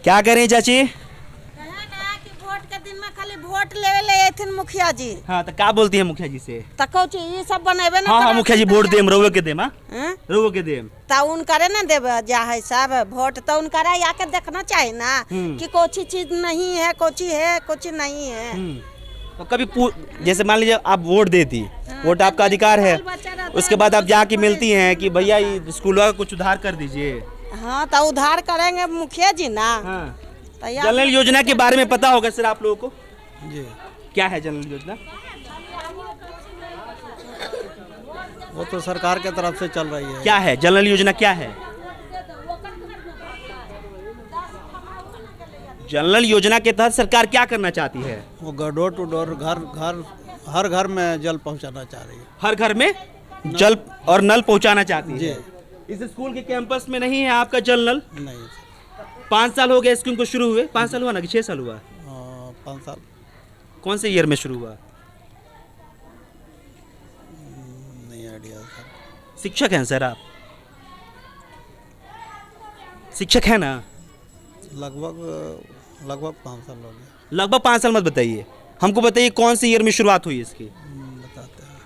क्या करें चाची? वोट के दिन में खाली वोट लेवे ले थे मुखिया जी। हाँ तो क्या बोलती है मुखिया जी से? तको ये सब बनेबे ना। हाँ मुखिया जी वोट देम, रउवे के देम। हैं? रउवे के देम ता उन करे ना देव जा है सब वोट, तो उन करे आके देखना चाहिए ना कि कोची चीज नहीं है, कोची है, कोची नहीं है। तो कभी जैसे मान लीजिए आप वोट देती, वोट आपका अधिकार है, उसके बाद आप जाके मिलती हैं कि भैया ये स्कूल का कुछ उधार कर दीजिए। हाँ तो उधार करेंगे मुखिया जी ना। हाँ। जनरल योजना के बारे में पता होगा सर आप लोगों को? जी क्या है जल नल योजना? वो तो सरकार के तरफ से चल रही है। क्या है जल नल योजना, क्या है जल नल योजना के तहत सरकार क्या करना चाहती है? वो डोर टू डोर, हर घर में जल पहुंचाना चाह रही है। हर घर में जल और नल पहुंचाना चाहती जी। है। इस स्कूल के कैंपस में नहीं है आपका जल नल? नहीं, 5 साल हो गए स्कूल को शुरू हुए। 5 साल हुआ ना कि 6 साल हुआ? 5 साल। कौन से ईयर में शुरू हुआ? नहीं आइडिया सर। शिक्षक हैं सर आप? शिक्षक है ना? लगभग 5 साल हो गया। लगभग 5 साल मत बताइए, हमको बताइए कौन से ईयर में शुरुआत हुई इसकी? बताते हैं।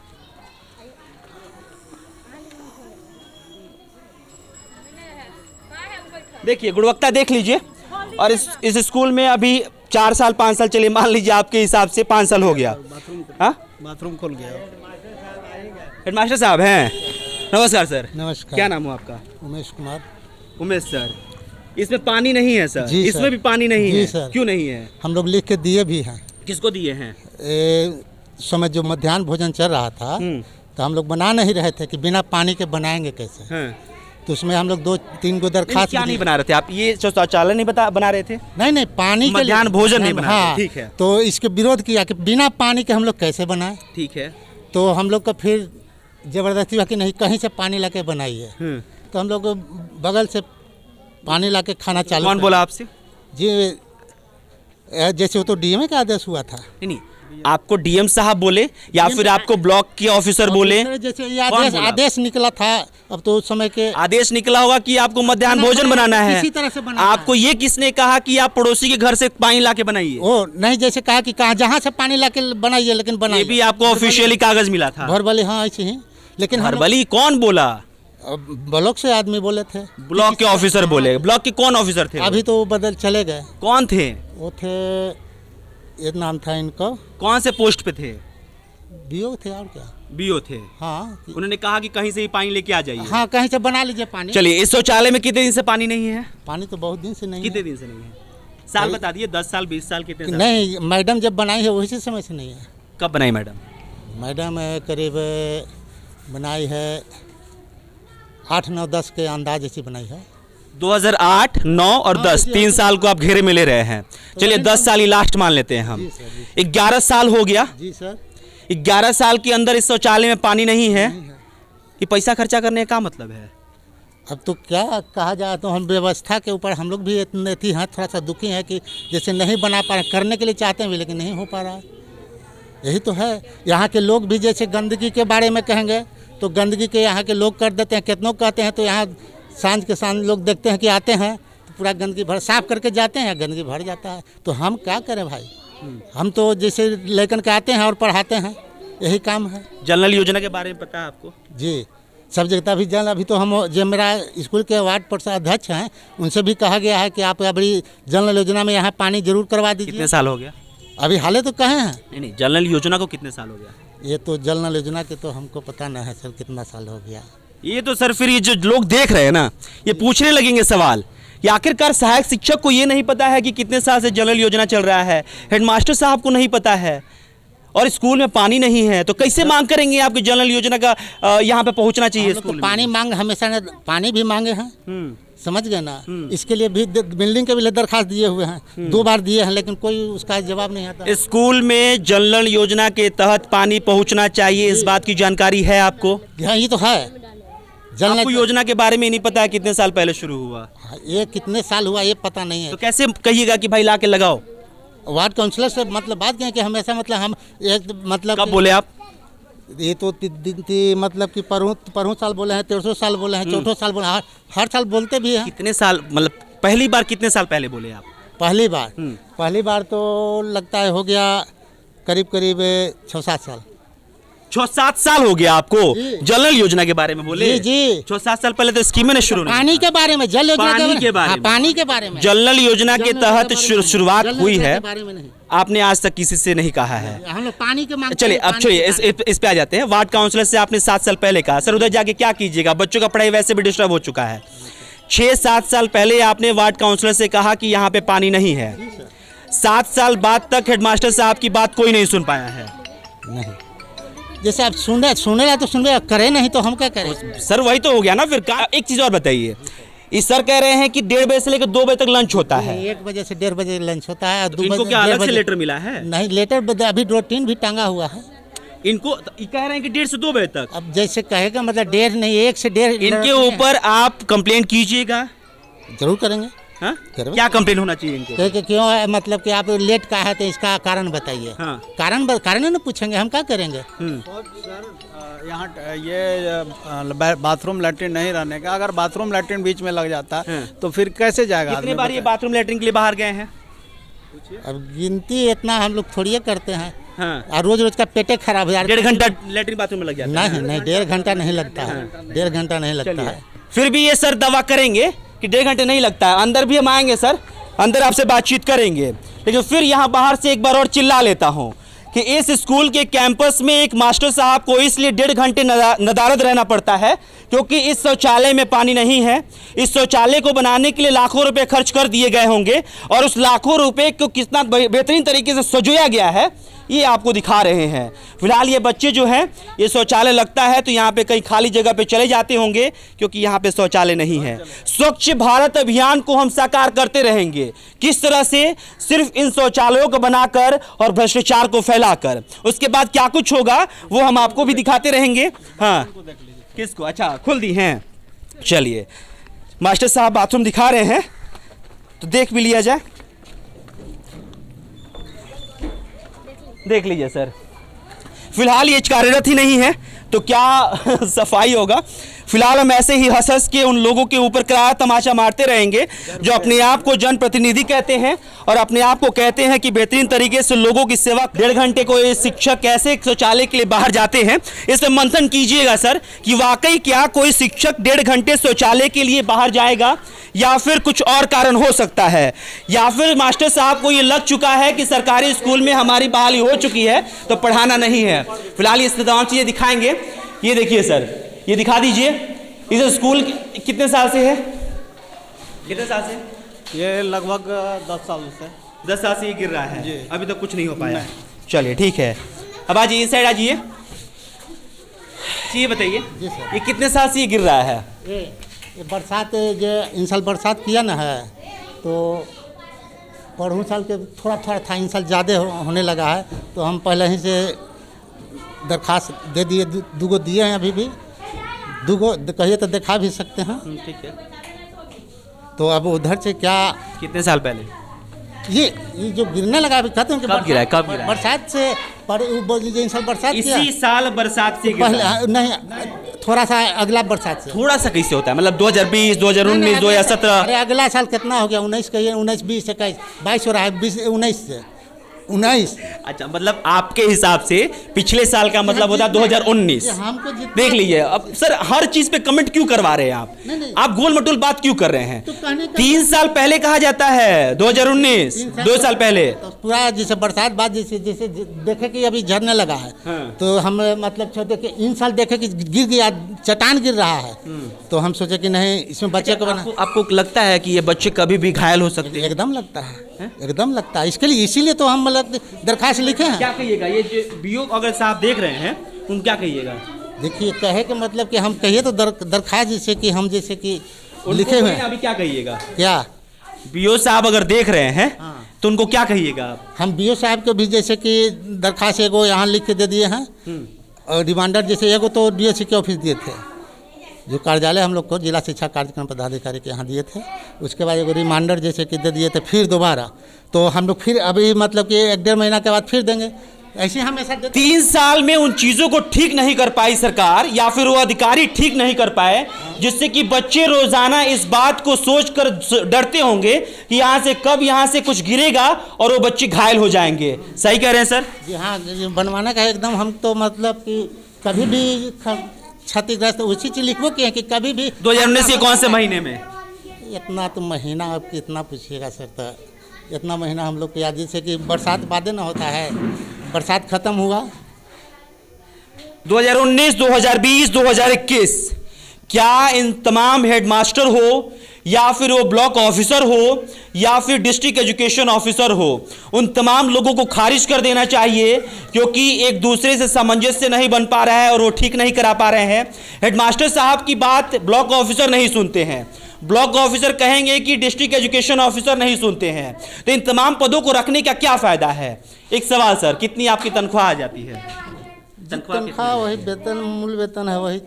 देखिए गुणवत्ता देख लीजिए। और इस स्कूल में अभी 4 साल 5 साल, चलिए मान लीजिए आपके हिसाब से 5 साल हो गया। हाँ, बाथरूम खुल गया। हेडमास्टर साहब हैं? नमस्कार सर। नमस्कार। क्या नाम हो आपका? उमेश कुमार। उमेश सर, इसमें पानी नहीं है सर? जी सर। इसमें भी पानी नहीं जी है सर। क्यों नहीं है? हम लोग लिख के दिए भी हैं। किसको दिए हैं? समय जो मध्याह्न भोजन चल रहा था तो हम लोग बना नहीं रहे थे कि बिना पानी के बनाएंगे कैसे। हाँ। तो उसमें हम लोग 2-3 गो दरखास्त क्या भी नहीं दिए। बना रहे थे आप? ये शौचालय नहीं बना रहे थे? नहीं पानी के लिए- मध्याह्न भोजन नहीं बना रहे, हाँ, ठीक है। तो इसके विरोध किया कि बिना पानी के हम लोग कैसे बनाएं। ठीक है। तो हम लोग का फिर जबरदस्ती हुआ कि नहीं, कहीं से पानी ला के बनाइए। तो हम लोग बगल से पानी ला के खाना चालू। कौन बोला आपसे? जी, जैसे वो तो डीएम का आदेश हुआ था। नहीं, आपको डीएम साहब बोले या फिर आपको ब्लॉक के ऑफिसर बोले? जैसे ये कौन आदेश बोला? आदेश निकला था। अब तो उस समय के आदेश निकला होगा कि आपको मध्याह्न भोजन बनाना है। किसी तरह से बनाना आपको ये किसने कहा कि आप पड़ोसी के घर से पानी ला के बनाइए? वो नहीं, जैसे कहा कि कहाँ जहाँ से पानी ला के बनाइए, लेकिन ये बनाइए। भी आपको ऑफिशियली कागज मिला था? भरबली, हाँ ऐसे ही। लेकिन हम लोग- हरबली कौन बोला? ब्लॉक से आदमी बोले थे। ब्लॉक के ऑफिसर बोले? ब्लॉक के कौन ऑफिसर थे? अभी तो वो बदल चले गए। कौन थे? वो थे, ये नाम था इनका, कौन से पोस्ट पे थे? बीओ थे और क्या। बीओ थे। हाँ उन्होंने कहा कि कहीं से ही पानी लेके आ जाइए। हाँ, कहीं से बना लीजिए पानी। चलिए, इस शौचालय में कितने दिन से पानी नहीं है? पानी तो बहुत दिन से नहीं कितने है। दिन से नहीं है? साल बता दिए, 10 साल 20 साल कितने साल? नहीं, मैडम जब बनाई है वही से समय से नहीं है। कब बनाई मैडम? मैडम करीब बनाई है 8, 9, 10 के अंदाज ऐसी बनाई है। 2008, 9 और 10, 3 साल को आप घेरे में ले रहे हैं। चलिए 10 साल ही लास्ट मान लेते हैं हम। 11 साल हो गया। जी सर। 11 साल के अंदर इस शौचालय में पानी नहीं है। ये पैसा खर्चा करने का मतलब है? अब तो क्या कहा जाए, तो हम व्यवस्था के ऊपर हम लोग भी इतने थी हैं, थोड़ा सा दुखी हैं कि जैसे नहीं बना पा रहे, करने के लिए चाहते हैं भी लेकिन नहीं हो पा रहा है। यही तो है। यहाँ के लोग भी जैसे गंदगी के बारे में कहेंगे तो गंदगी के यहाँ के लोग कर देते हैं, कितनों कहते हैं। तो यहाँ सांझ के सांझ लोग देखते हैं कि आते हैं तो पूरा गंदगी भर साफ करके जाते हैं, गंदगी भर जाता है। तो हम क्या करें भाई, हम तो जैसे लेकर के आते हैं और पढ़ाते हैं, यही काम है। जल नल योजना के बारे में पता है आपको? जी, सब जगह भी जल, अभी तो हम जो मेरा स्कूल के वार्ड परिषद अध्यक्ष हैं उनसे भी कहा गया है कि आप अभी जल नल योजना में यहाँ पानी जरूर करवा दीजिए। कितने साल हो गया? अभी हाले तो कहे हैं। नहीं, जल नल योजना को कितने साल हो गया? ये तो जल नल योजना के तो हमको पता नहीं है सर कितना साल हो गया। ये तो सर फिर ये जो लोग देख रहे हैं ना, ये पूछने लगेंगे सवाल कि आखिरकार सहायक शिक्षक को ये नहीं पता है कि कितने साल से जल नल योजना चल रहा है, हेडमास्टर साहब को नहीं पता है, और स्कूल में पानी नहीं है, तो कैसे मांग करेंगे आपकी जल नल योजना का यहाँ पे पहुँचना चाहिए? हम लोग स्कूल तो पानी मांग हमेशा पानी भी मांगे हैं, समझ गए ना। इसके लिए भी बिल्डिंग के भी दरखास्त दिए हुए हैं, 2 बार दिए हैं, लेकिन कोई उसका जवाब नहीं आता। स्कूल में जल नल योजना के तहत पानी पहुँचना चाहिए, इस बात की जानकारी है आपको? हाँ, ये तो है। जल आपको नल योजना के बारे में नहीं पता है कितने साल पहले शुरू हुआ? ये कितने साल हुआ ये पता नहीं है। तो कैसे कहिएगा कि भाई ला के लगाओ? वार्ड काउंसलर से मतलब बात किया कि हमेशा मतलब हम एक मतलब कब बोले आप? ये तो मतलब कि परसों साल बोले हैं, 13 साल बोले हैं, 14 साल बोले हैं, हर साल बोलते भी हैं। कितने साल, मतलब पहली बार कितने साल पहले बोले आप? पहली बार तो लगता है हो गया करीब 6-7 साल। 6-7 साल हो गया आपको जल नल योजना के बारे में बोले? जी। 6-7 साल पहले तो स्कीमें ने शुरू नहीं पानी के बारे में, जल योजना पानी के बारे हाँ, में। पानी के बारे में। जल नल योजना के तहत शुरुआत हुई है, बारे में नहीं। आपने आज तक किसी से नहीं कहा है। हम लोग पानी के मांगते चलिए हैं, अब पानी चलिए के इस पे आ जाते हैं। वार्ड काउंसलर से आपने 7 साल पहले कहा, सर उधर जाके क्या कीजिएगा, बच्चों का पढ़ाई वैसे भी डिस्टर्ब हो चुका है। 6-7 साल पहले आपने वार्ड काउंसलर से कहा कि यहाँ पे पानी नहीं है। 7 साल बाद तक हेडमास्टर साहब की बात कोई नहीं सुन पाया है। नहीं, जैसे आप सुनेगा तो सुन करे, नहीं तो हम क्या करें। सर वही तो हो गया ना फिर। एक चीज़ और बताइए, इस सर कह रहे हैं कि 1:30 बजे से लेकर 2 बजे तक लंच होता है। 1 बजे से 1:30 बजे लंच होता है। तो इनको क्या अलग से लेटर मिला है? नहीं, लेटर अभी रूटीन भी टांगा हुआ है। इनको कह रहे हैं कि 1:30 से 2 बजे तक। अब जैसे कहेगा मतलब 1:30 नहीं, 1 से 1:30 इनके ऊपर आप कंप्लेंट कीजिएगा। जरूर करेंगे। हाँ? करेंगे। क्या कंप्लेंट होना चाहिए इनको? कि क्यों है, मतलब कि आप लेट का है तो इसका कारण बताइए। हाँ। कारण ना पूछेंगे, हम क्या करेंगे। यहाँ ये बाथरूम लैट्रिन नहीं रहने का, अगर बाथरूम लैट्रिन बीच में लग जाता तो फिर कैसे जाएगा? कितने बार ये बाथरूम लैट्रिन के लिए बाहर गए हैं? अब गिनती इतना हम लोग थोड़ी करते हैं। हाँ। और रोज का पेटे खराब है। 1.5 घंटा लैट्रिन बाथरूम में लग जाता है। नहीं, 1.5 घंटा नहीं लगता है। 1.5 घंटा नहीं लगता है। फिर भी ये सर दावा करेंगे कि 1.5 घंटे नहीं लगता है। अंदर भी हम आएंगे सर, अंदर आपसे बातचीत करेंगे, लेकिन फिर यहाँ बाहर से एक बार और चिल्ला लेता हूँ कि इस स्कूल के कैंपस में एक मास्टर साहब को इसलिए 1.5 घंटे नदारद रहना पड़ता है क्योंकि इस शौचालय में पानी नहीं है। इस शौचालय को बनाने के लिए लाखों रुपए खर्च कर दिए गए होंगे और उस लाखों रुपए को कितना बेहतरीन तरीके से सजोया गया है ये आपको दिखा रहे हैं। फिलहाल ये बच्चे जो हैं, ये शौचालय लगता है तो यहाँ पे कहीं खाली जगह पे चले जाते होंगे क्योंकि यहाँ पे शौचालय नहीं है। स्वच्छ भारत अभियान को हम साकार करते रहेंगे। किस तरह से? सिर्फ इन शौचालयों को बनाकर और भ्रष्टाचार को फैलाकर। उसके बाद क्या कुछ होगा वो हम आपको भी दिखाते रहेंगे। हाँ, किसको? अच्छा, खुल दी हैं। चलिए, मास्टर साहब बाथरूम दिखा रहे हैं तो देख भी लिया जाए। देख लीजिए सर, फिलहाल ये कार्यरत ही नहीं है तो क्या सफाई होगा। फिलहाल हम ऐसे ही हंस हंस के उन लोगों के ऊपर करारा तमाशा मारते रहेंगे जो अपने आप को जनप्रतिनिधि कहते हैं और अपने आप को कहते हैं कि बेहतरीन तरीके से लोगों की सेवा। 1.5 घंटे को ये शिक्षक कैसे शौचालय के लिए बाहर जाते हैं, इसमें मंथन कीजिएगा सर कि वाकई क्या कोई शिक्षक 1.5 घंटे शौचालय के लिए बाहर जाएगा या फिर कुछ और कारण हो सकता है, या फिर मास्टर साहब को ये लग चुका है कि सरकारी स्कूल में हमारी बहाली हो चुकी है तो पढ़ाना नहीं है। फिलहाल ये तमाम चीज़ें दिखाएंगे। ये देखिए सर, ये दिखा दीजिए। इस स्कूल कितने साल से है? कितने साल से? ये लगभग 10 साल से। 10 साल से ये गिर रहा है, अभी तक कुछ नहीं हो पाया। चलिए ठीक है, अब आ जाइए इस साइड आ जाइए। ये बताइए ये कितने साल से ये गिर रहा है? ये बरसात जो इन साल बरसात किया ना है तो पढ़ू साल के थोड़ा था, इन साल ज़्यादा होने लगा है तो हम पहले ही से दरखास्त दे दिए। 2 दिए हैं, अभी भी 2 कहिए तो दिखा भी सकते हैं। ठीक है। तो अब उधर से क्या, कितने साल पहले ये जो गिरने लगा अभी कहते हैं कि कब गिरा है? कब गिरा है? बरसात से इन साल बरसात किया। इसी साल बरसात से गिरा है। पहले नहीं, थोड़ा सा अगला बरसात से। थोड़ा सा कैसे होता है? मतलब 2020, 2019, 2017। अरे अगला साल कितना हो गया? 19 कहिए, 19, 20, 21, 22 हो रहा है। 20, 19 से 19। अच्छा, मतलब आपके हिसाब से पिछले साल का मतलब होता है 2019। हमको देख लीजिए। अब सर हर चीज पे कमेंट क्यों करवा रहे हैं आप? आप गोल मटोल बात क्यों कर रहे हैं? 3 साल पहले कहा जाता है, 2019, 2 साल पहले। तो पूरा जैसे बरसात बाद जैसे देखे कि अभी झरने लगा है। हाँ। तो हम मतलब सोचे कि इन साल देखे कि गिर गया, चट्टान गिर रहा है तो हम सोचे कि नहीं इसमें बच्चे को बना। आपको लगता है कि ये बच्चे कभी भी घायल हो सकते हैं? एकदम लगता है, एकदम लगता है। इसके लिए इसीलिए तो हम मतलब दरखास्त लिखे हैं। क्या कहिएगा ये जो बीओ अगर साहब देख रहे हैं उन क्या कहिएगा? देखिए कहे कि मतलब कि हम कहिए तो दरखास्त जैसे कि हम जैसे कि लिखे हुए हैं। अभी क्या कहिएगा? क्या बीओ साहब अगर देख रहे हैं तो उनको क्या कहिएगा आप? हम बीओ साहब को भी जैसे कि दरखास्त एगो यहाँ लिख के दे दिए हैं और रिमाइंडर जैसे एगो तो डीएससी के ऑफिस दिए थे, जो कार्यालय हम लोग को जिला शिक्षा कार्यक्रम पदाधिकारी के यहाँ दिए थे। उसके बाद एगो रिमाइंडर जैसे कि दे दिए थे, फिर दोबारा तो हम लोग फिर अभी मतलब कि 1-1.5 महीना के बाद फिर देंगे। ऐसे हमेशा 3 साल में उन चीज़ों को ठीक नहीं कर पाई सरकार या फिर वो अधिकारी ठीक नहीं कर पाए, जिससे कि बच्चे रोजाना इस बात को सोचकर डरते होंगे कि यहाँ से कब यहाँ से कुछ गिरेगा और वो बच्चे घायल हो जाएंगे। सही कह रहे हैं सर? जी हाँ, बनवाने का एकदम हम तो मतलब कि कभी भी क्षतिग्रस्त उसी चीज लिखो कि कभी भी 2019 के कौन से महीने में? इतना तो महीना अब कितना पूछिएगा सर, तो इतना महीना हम लोग को याद, जैसे कि बरसात बाद ना होता है, बरसात खत्म हुआ 2019, 2020, 2021। क्या इन तमाम हेडमास्टर हो या फिर वो ब्लॉक ऑफिसर हो या फिर डिस्ट्रिक्ट एजुकेशन ऑफिसर हो, उन तमाम लोगों को खारिज कर देना चाहिए, क्योंकि एक दूसरे से सामंजस्य नहीं बन पा रहा है और वो ठीक नहीं करा पा रहे हैं। हेडमास्टर साहब की बात ब्लॉक ऑफिसर नहीं सुनते हैं, ब्लॉक ऑफिसर कहेंगे कि डिस्ट्रिक्ट एजुकेशन ऑफिसर नहीं सुनते हैं, तो इन तमाम पदों को रखने का क्या फायदा है? एक सवाल सर, कितनी आपकी तनख्वाह आ जाती है? तनख्वाह वही वेतन, मूल वेतन है वही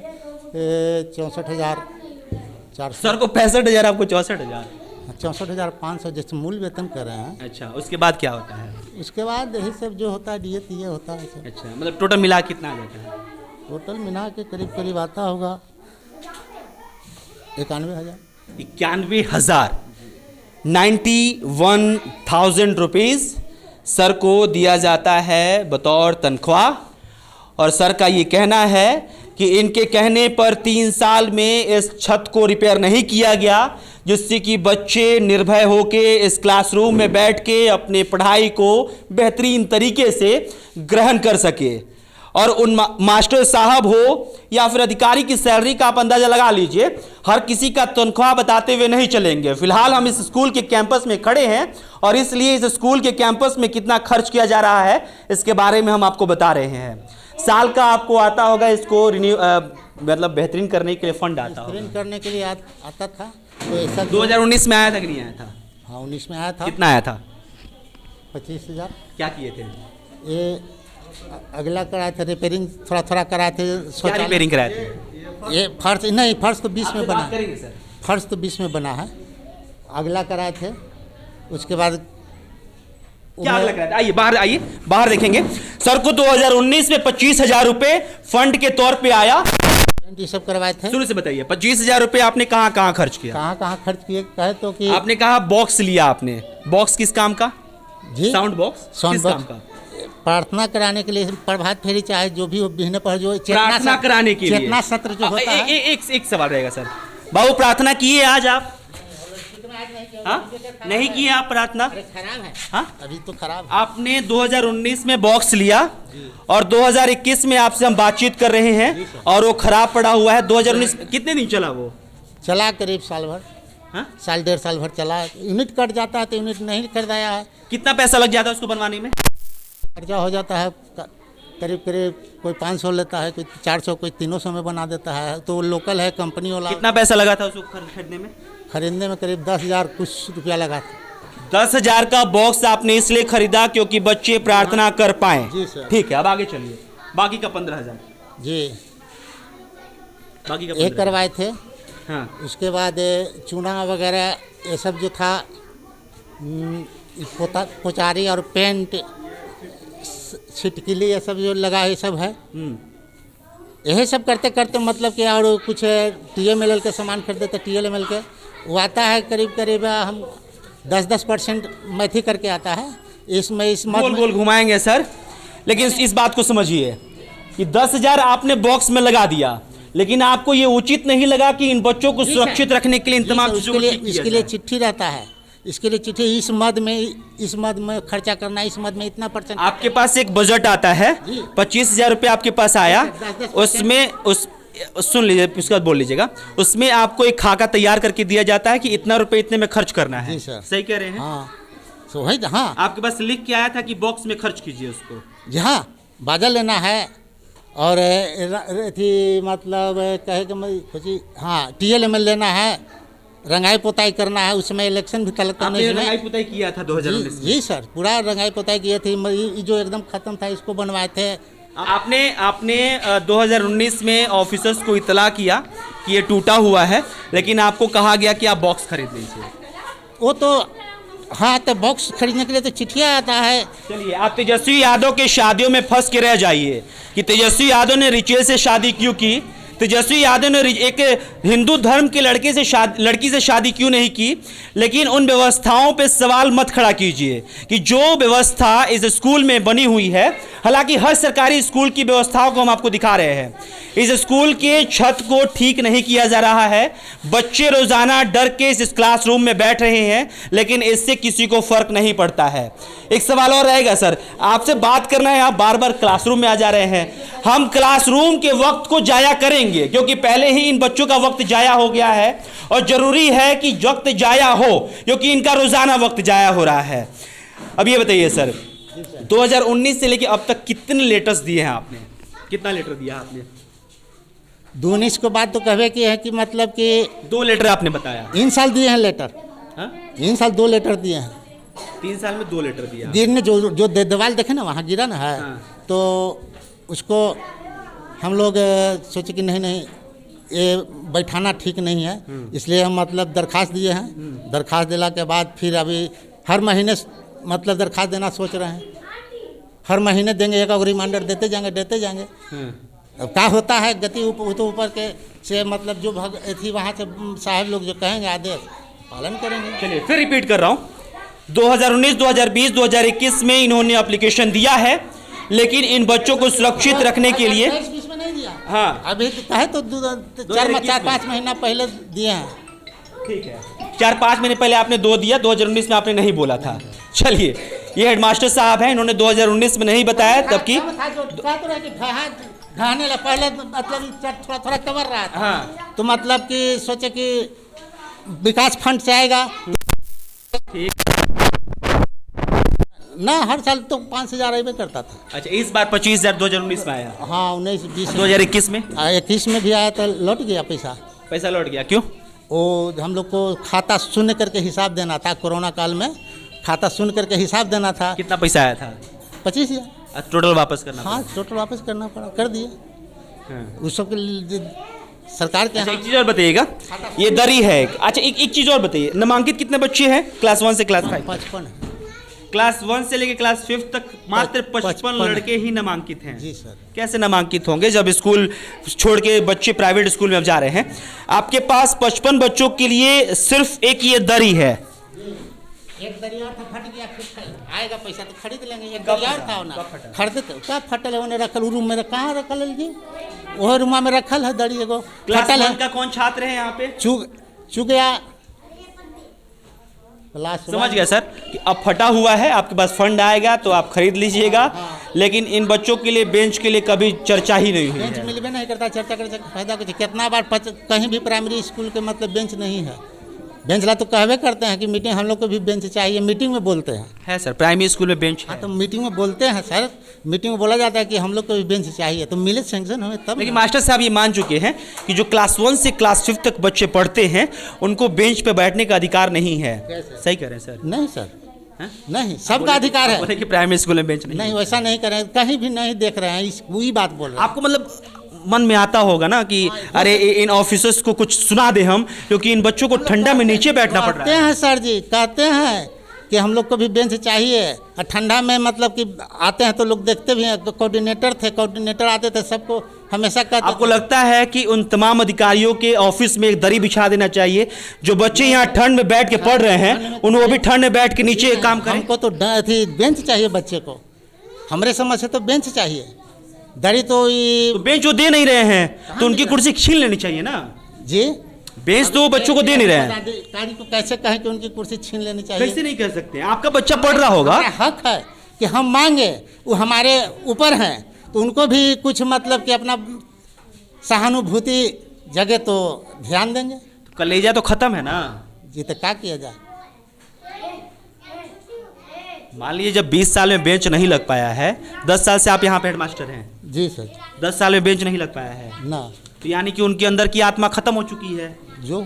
64,400। सर को 65,000, आपको 64,000? 64,500 जैसे मूल वेतन कर रहे हैं। अच्छा, उसके बाद क्या होता है? उसके बाद यही सब जो होता है DA ये होता है सब। अच्छा, मतलब टोटल मिला कितना आ जाता है? टोटल मिला के करीब करीब आता होगा 91,000। 91,000, 91,000 रुपीज़ सर को दिया जाता है बतौर तनख्वाह। और सर का ये कहना है कि इनके कहने पर 3 साल में इस छत को रिपेयर नहीं किया गया, जिससे कि बच्चे निर्भय होके इस क्लासरूम में बैठ के अपने पढ़ाई को बेहतरीन तरीके से ग्रहण कर सके। और उन मास्टर साहब हो या फिर अधिकारी की सैलरी का आप अंदाज़ा लगा लीजिए, हर किसी का तनख्वाह बताते हुए नहीं चलेंगे। फिलहाल हम इस स्कूल के कैंपस में खड़े हैं और इसलिए इस स्कूल के कैंपस में कितना खर्च किया जा रहा है इसके बारे में हम आपको बता रहे हैं। साल का आपको आता होगा इसको मतलब बेहतरीन करने के लिए फंड आता होगा। बेहतरीन करने के लिए आता था, तो ऐसा 2019 में आया था कि नहीं आया था? हाँ 19 में आया था। कितना आया था? 25,000। क्या किए थे? ये अगला कराए थे, रिपेयरिंग थोड़ा थोड़ा कराए थे। क्या रिपेयरिंग कराए थे? ये फर्श नहीं, फर्श तो 20 में बना है। करेंगे सर, फर्श तो 20 में बना है, अगला कराए थे। उसके बाद क्या अगला कराए थे? आइए बाहर, आइए बाहर देखेंगे। सर को 2019 में 25,000 रुपये फंड के तौर पे आया। ये सब करवाए थे। शुरू से बताइए, 25,000 रुपये आपने कहाँ कहाँ खर्च किया? कहाँ खर्च किए कहे तो कि आपने कहा बॉक्स लिया आपने। बॉक्स किस काम का? जी साउंड बॉक्स। साउंड किस बॉक्स काम का? प्रार्थना कराने के लिए, प्रभात फेरी चाहे जो भी हो, बिहने पर जो प्रार्थना कराने के लिए चेतना सत्र जो होता है। एक सवाल रहेगा सर। बाबू प्रार्थना किए आज आप? हाँ? नहीं किए आप प्रार्थना? खराब है। हाँ? अभी तो खराब है। आपने 2019 में बॉक्स लिया और 2021 में आपसे हम बातचीत कर रहे हैं और वो खराब पड़ा हुआ है। 2019 कितने दिन चला वो? चला करीब साल भर। हाँ? साल 1.5 साल भर चला। यूनिट कट जाता है तो यूनिट नहीं खरीदाया है। कितना पैसा लग जाता है उसको बनवाने में? खर्चा हो जाता है करीब करीब, कोई 500 लेता है, कोई 400, कोई 300 में बना देता है। तो लोकल है, कंपनी वाला। कितना पैसा लगा था उसको खरीदने में? खरीदने में करीब 10,000 कुछ रुपया लगा था। 10,000 का बॉक्स आपने इसलिए खरीदा क्योंकि बच्चे प्रार्थना कर पाए। जी सर। ठीक है, अब आगे चलिए। बाकी का 15,000। जी, बाकी का एक करवाए थे। हाँ। उसके बाद चूना वगैरह ये सब जो था, पोचारी और पेंट, छिटकिली ये सब जो लगा है, ये सब है। यही सब करते करते मतलब कि और कुछ TMLL के सामान खरीदे थे। TLML के वो आता है करीब करीब हम 10% मैथी करके आता है। इसमें इस गोल गोल घुमाएंगे सर, लेकिन इस बात को समझिए कि 10,000 आपने बॉक्स में लगा दिया, लेकिन आपको ये उचित नहीं लगा कि इन बच्चों को सुरक्षित रखने के लिए इन तमाम चीज़ों को ठीक किया इसके लिए जाए। चिट्ठी रहता है। इसके लिए चिट्ठी, इस मद में खर्चा करना, इस मद में इतना % आपके पास एक बजट आता है, 25,000 रुपये आपके पास आया, उसमें सुन लीजिए, उसके बाद बोल लीजिएगा। उसमें आपको एक खाका तैयार करके दिया जाता है कि इतना रुपए इतने में खर्च करना है। जी सर। सही कह रहे हैं? हाँ तो वही। हाँ, आपके पास लिख के आया था कि बॉक्स में खर्च कीजिए उसको। जहाँ बाजा लेना है और थी मतलब कहे कि हाँ TLML लेना है, रंगाई पोताई करना है, उसमें इलेक्शन भी तलक करने आपने रंगाई पुताई किया था 2019 में? जी सर, पूरा रंगाई पोताई किए थे। जो एकदम खत्म था इसको बनवाए थे। आपने 2019 में ऑफिसर्स को इतला किया कि ये टूटा हुआ है, लेकिन आपको कहा गया कि आप बॉक्स खरीद लीजिए। वो तो हाँ, तो बॉक्स खरीदने के लिए तो चिट्ठिया आता है। चलिए, आप तेजस्वी यादव के शादियों में फंस के रह जाइए कि तेजस्वी यादव ने रिचुअल से शादी क्यों की, तेजस्वी यादव ने एक हिंदू धर्म के लड़की से शादी क्यों नहीं की। लेकिन उन व्यवस्थाओं पे सवाल मत खड़ा कीजिए कि जो व्यवस्था इस स्कूल में बनी हुई है, हालांकि हर सरकारी स्कूल की व्यवस्थाओं को हम आपको दिखा रहे हैं, इस स्कूल के छत को ठीक नहीं किया जा रहा है। बच्चे रोजाना डर के इस क्लासरूम में बैठ रहे हैं, लेकिन इससे किसी को फर्क नहीं पड़ता है। एक सवाल और रहेगा सर, आपसे बात करना है, आप बार बार क्लासरूम में आ जा रहे हैं। हम क्लासरूम के वक्त को जाया करेंगे करेंगे, क्योंकि पहले ही इन बच्चों का वक्त जाया हो गया है और जरूरी है कि वक्त जाया हो, क्योंकि इनका रोजाना वक्त जाया हो रहा है। अब ये बताइए सर, 2019 से लेके अब तक कितने लेटर्स दिए हैं आपने? कितना लेटर दिया आपने? 19 के बाद तो कहवे की है कि मतलब कि 2 लेटर आपने बताया। इन साल दिए हैं लेटर। हाँ? इन साल 2 लेटर दिए हैं। 3 साल में 2 लेटर दिया। दिन में जो दीवार देखे ना वहाँ गिरा ना है। हाँ। तो उसको हम लोग सोचे कि नहीं ये बैठाना ठीक नहीं है, इसलिए हम मतलब दरखास्त दिए हैं। दरखास्त दिला के बाद फिर अभी हर महीने मतलब दरखास्त देना सोच रहे हैं। हर महीने देंगे, एक रिमाइंडर देते जाएंगे। अब क्या होता है गति ऊपर के से मतलब जो थी वहाँ से साहब लोग जो कहेंगे आदेश पालन करेंगे। चलिए फिर रिपीट कर रहा हूँ, 2019, 2020, 2021 में इन्होंने एप्लीकेशन दिया है, लेकिन इन बच्चों को सुरक्षित रखने के लिए नहीं दिया। हाँ, अभी कहे तो 4-5 महीना पहले दिए हैं। ठीक है, 4-5 महीने पहले आपने 2 दिया, 2019 में आपने नहीं बोला था। चलिए, ये हेडमास्टर साहब हैं, इन्होंने 2019 में नहीं बताया, तबकि ढहाने पहले मतलब थोड़ा कवर रहा था। हाँ, तो मतलब कि सोचे कि विकास फंड से आएगा। ना हर साल तो 5,000 अबे करता था। अच्छा, इस बार 25,000 2019 में आया। हाँ, 19-20 2021 में 21 में भी आया तो लौट गया पैसा लौट गया। क्यों? वो हम लोग को खाता शून्य करके हिसाब देना था। कोरोना काल में खाता शून्य करके हिसाब देना था। कितना पैसा आया था? 25,000। टोटल वापस करना? हाँ, टोटल वापस करना पड़ा, कर दिए। उस सब के सरकार के। अच्छा, एक चीज़ और बताइएगा, ये दरी है। अच्छा, एक चीज़ और बताइए, नामांकित कितने बच्चे हैं क्लास 1 से क्लास 5? 55। क्लास 1 से लेके क्लास 5 तक मात्र 55 लड़के ही नामांकित हैं। जी सर। कैसे नामांकित होंगे जब स्कूल छोड़ के बच्चे प्राइवेट स्कूल में अब जा रहे हैं? आपके पास 55 बच्चों के लिए सिर्फ एक ये दरी है। एक दरिया था, फट गया, फिर आएगा पैसा तो खरीद लेंगे। एक दरिया था ना, खरीदे तो क्या फटल है, उन्हें रखल रूम में कहाँ रखल है जी? वह रूम में रखल है दरी एगो फटल है। का कौन छात्र है यहाँ पे? चुक गया। समझ गया सर कि अब फटा हुआ है, आपके पास फंड आएगा तो आप खरीद लीजिएगा। लेकिन इन बच्चों के लिए बेंच के लिए कभी चर्चा ही नहीं हुई है। बेंच मिलबे नहीं करता, चर्चा करने से फायदा कुछ। कितना बार कहीं भी प्राइमरी स्कूल के मतलब बेंच नहीं है। बेंच ला तो कहवे करते हैं कि मीटिंग हम लोग को भी बेंच चाहिए, मीटिंग में बोलते हैं। है सर, प्राइमरी स्कूल में बेंच है। हाँ, तो मीटिंग में बोलते हैं सर, मीटिंग में बोला जाता है कि हम लोग को भी बेंच चाहिए, तो मिले सेंक्शन हुए तब। लेकिन मास्टर साहब ये मान चुके हैं कि जो क्लास 1 से क्लास 5 तक बच्चे पढ़ते हैं उनको बेंच पे बैठने का अधिकार नहीं है। सही कह रहे हैं सर? नहीं सर, नहीं, सबका अधिकार है। बोले कि प्राइमरी स्कूल में बेंच नहीं, वैसा नहीं कर रहे हैं, कहीं भी नहीं देख रहे हैं, वही बात बोल रहे हैं। आपको मतलब मन में आता होगा ना कि अरे इन ऑफिसर्स को कुछ सुना दे हम, क्योंकि इन बच्चों को ठंडा में नीचे बैठना पड़ रहा है। कहते हैं सर जी, कहते हैं कि हम लोग को भी बेंच चाहिए। और ठंडा में मतलब कि आते हैं तो लोग देखते भी हैं। कोऑर्डिनेटर आते थे, सबको हमेशा कहते। आपको लगता है कि उन तमाम अधिकारियों के ऑफिस में एक दरी बिछा देना चाहिए, जो बच्चे यहाँ ठंड में बैठ के पढ़ रहे हैं उन्हें भी ठंड में बैठ के नीचे काम करें? हमको तो बेंच चाहिए बच्चे को, हमारे समझ से तो बेंच चाहिए। दरी तो बेंच जो दे नहीं रहे हैं तो उनकी कुर्सी छीन लेनी चाहिए ना जी। बेंच तो बच्चों को दे नहीं रहे हैं, अधिकारी को कैसे कहें कि उनकी कुर्सी छीन लेनी चाहिए? कैसे नहीं कह सकते? आपका बच्चा पढ़ रहा होगा, हक है कि हम मांगे, वो हमारे ऊपर हैं, तो उनको भी कुछ मतलब कि अपना सहानुभूति जगह तो ध्यान देंगे। तो कलेजा तो खत्म है ना जी, तो क्या किया जाए? मान लीजिए जब 20 साल में बेंच नहीं लग पाया है, 10 साल से आप यहाँ पे हेडमास्टर हैं जी सर, 10 साल में बेंच नहीं लग पाया है ना, तो यानी कि उनके अंदर की आत्मा खत्म हो चुकी है। जो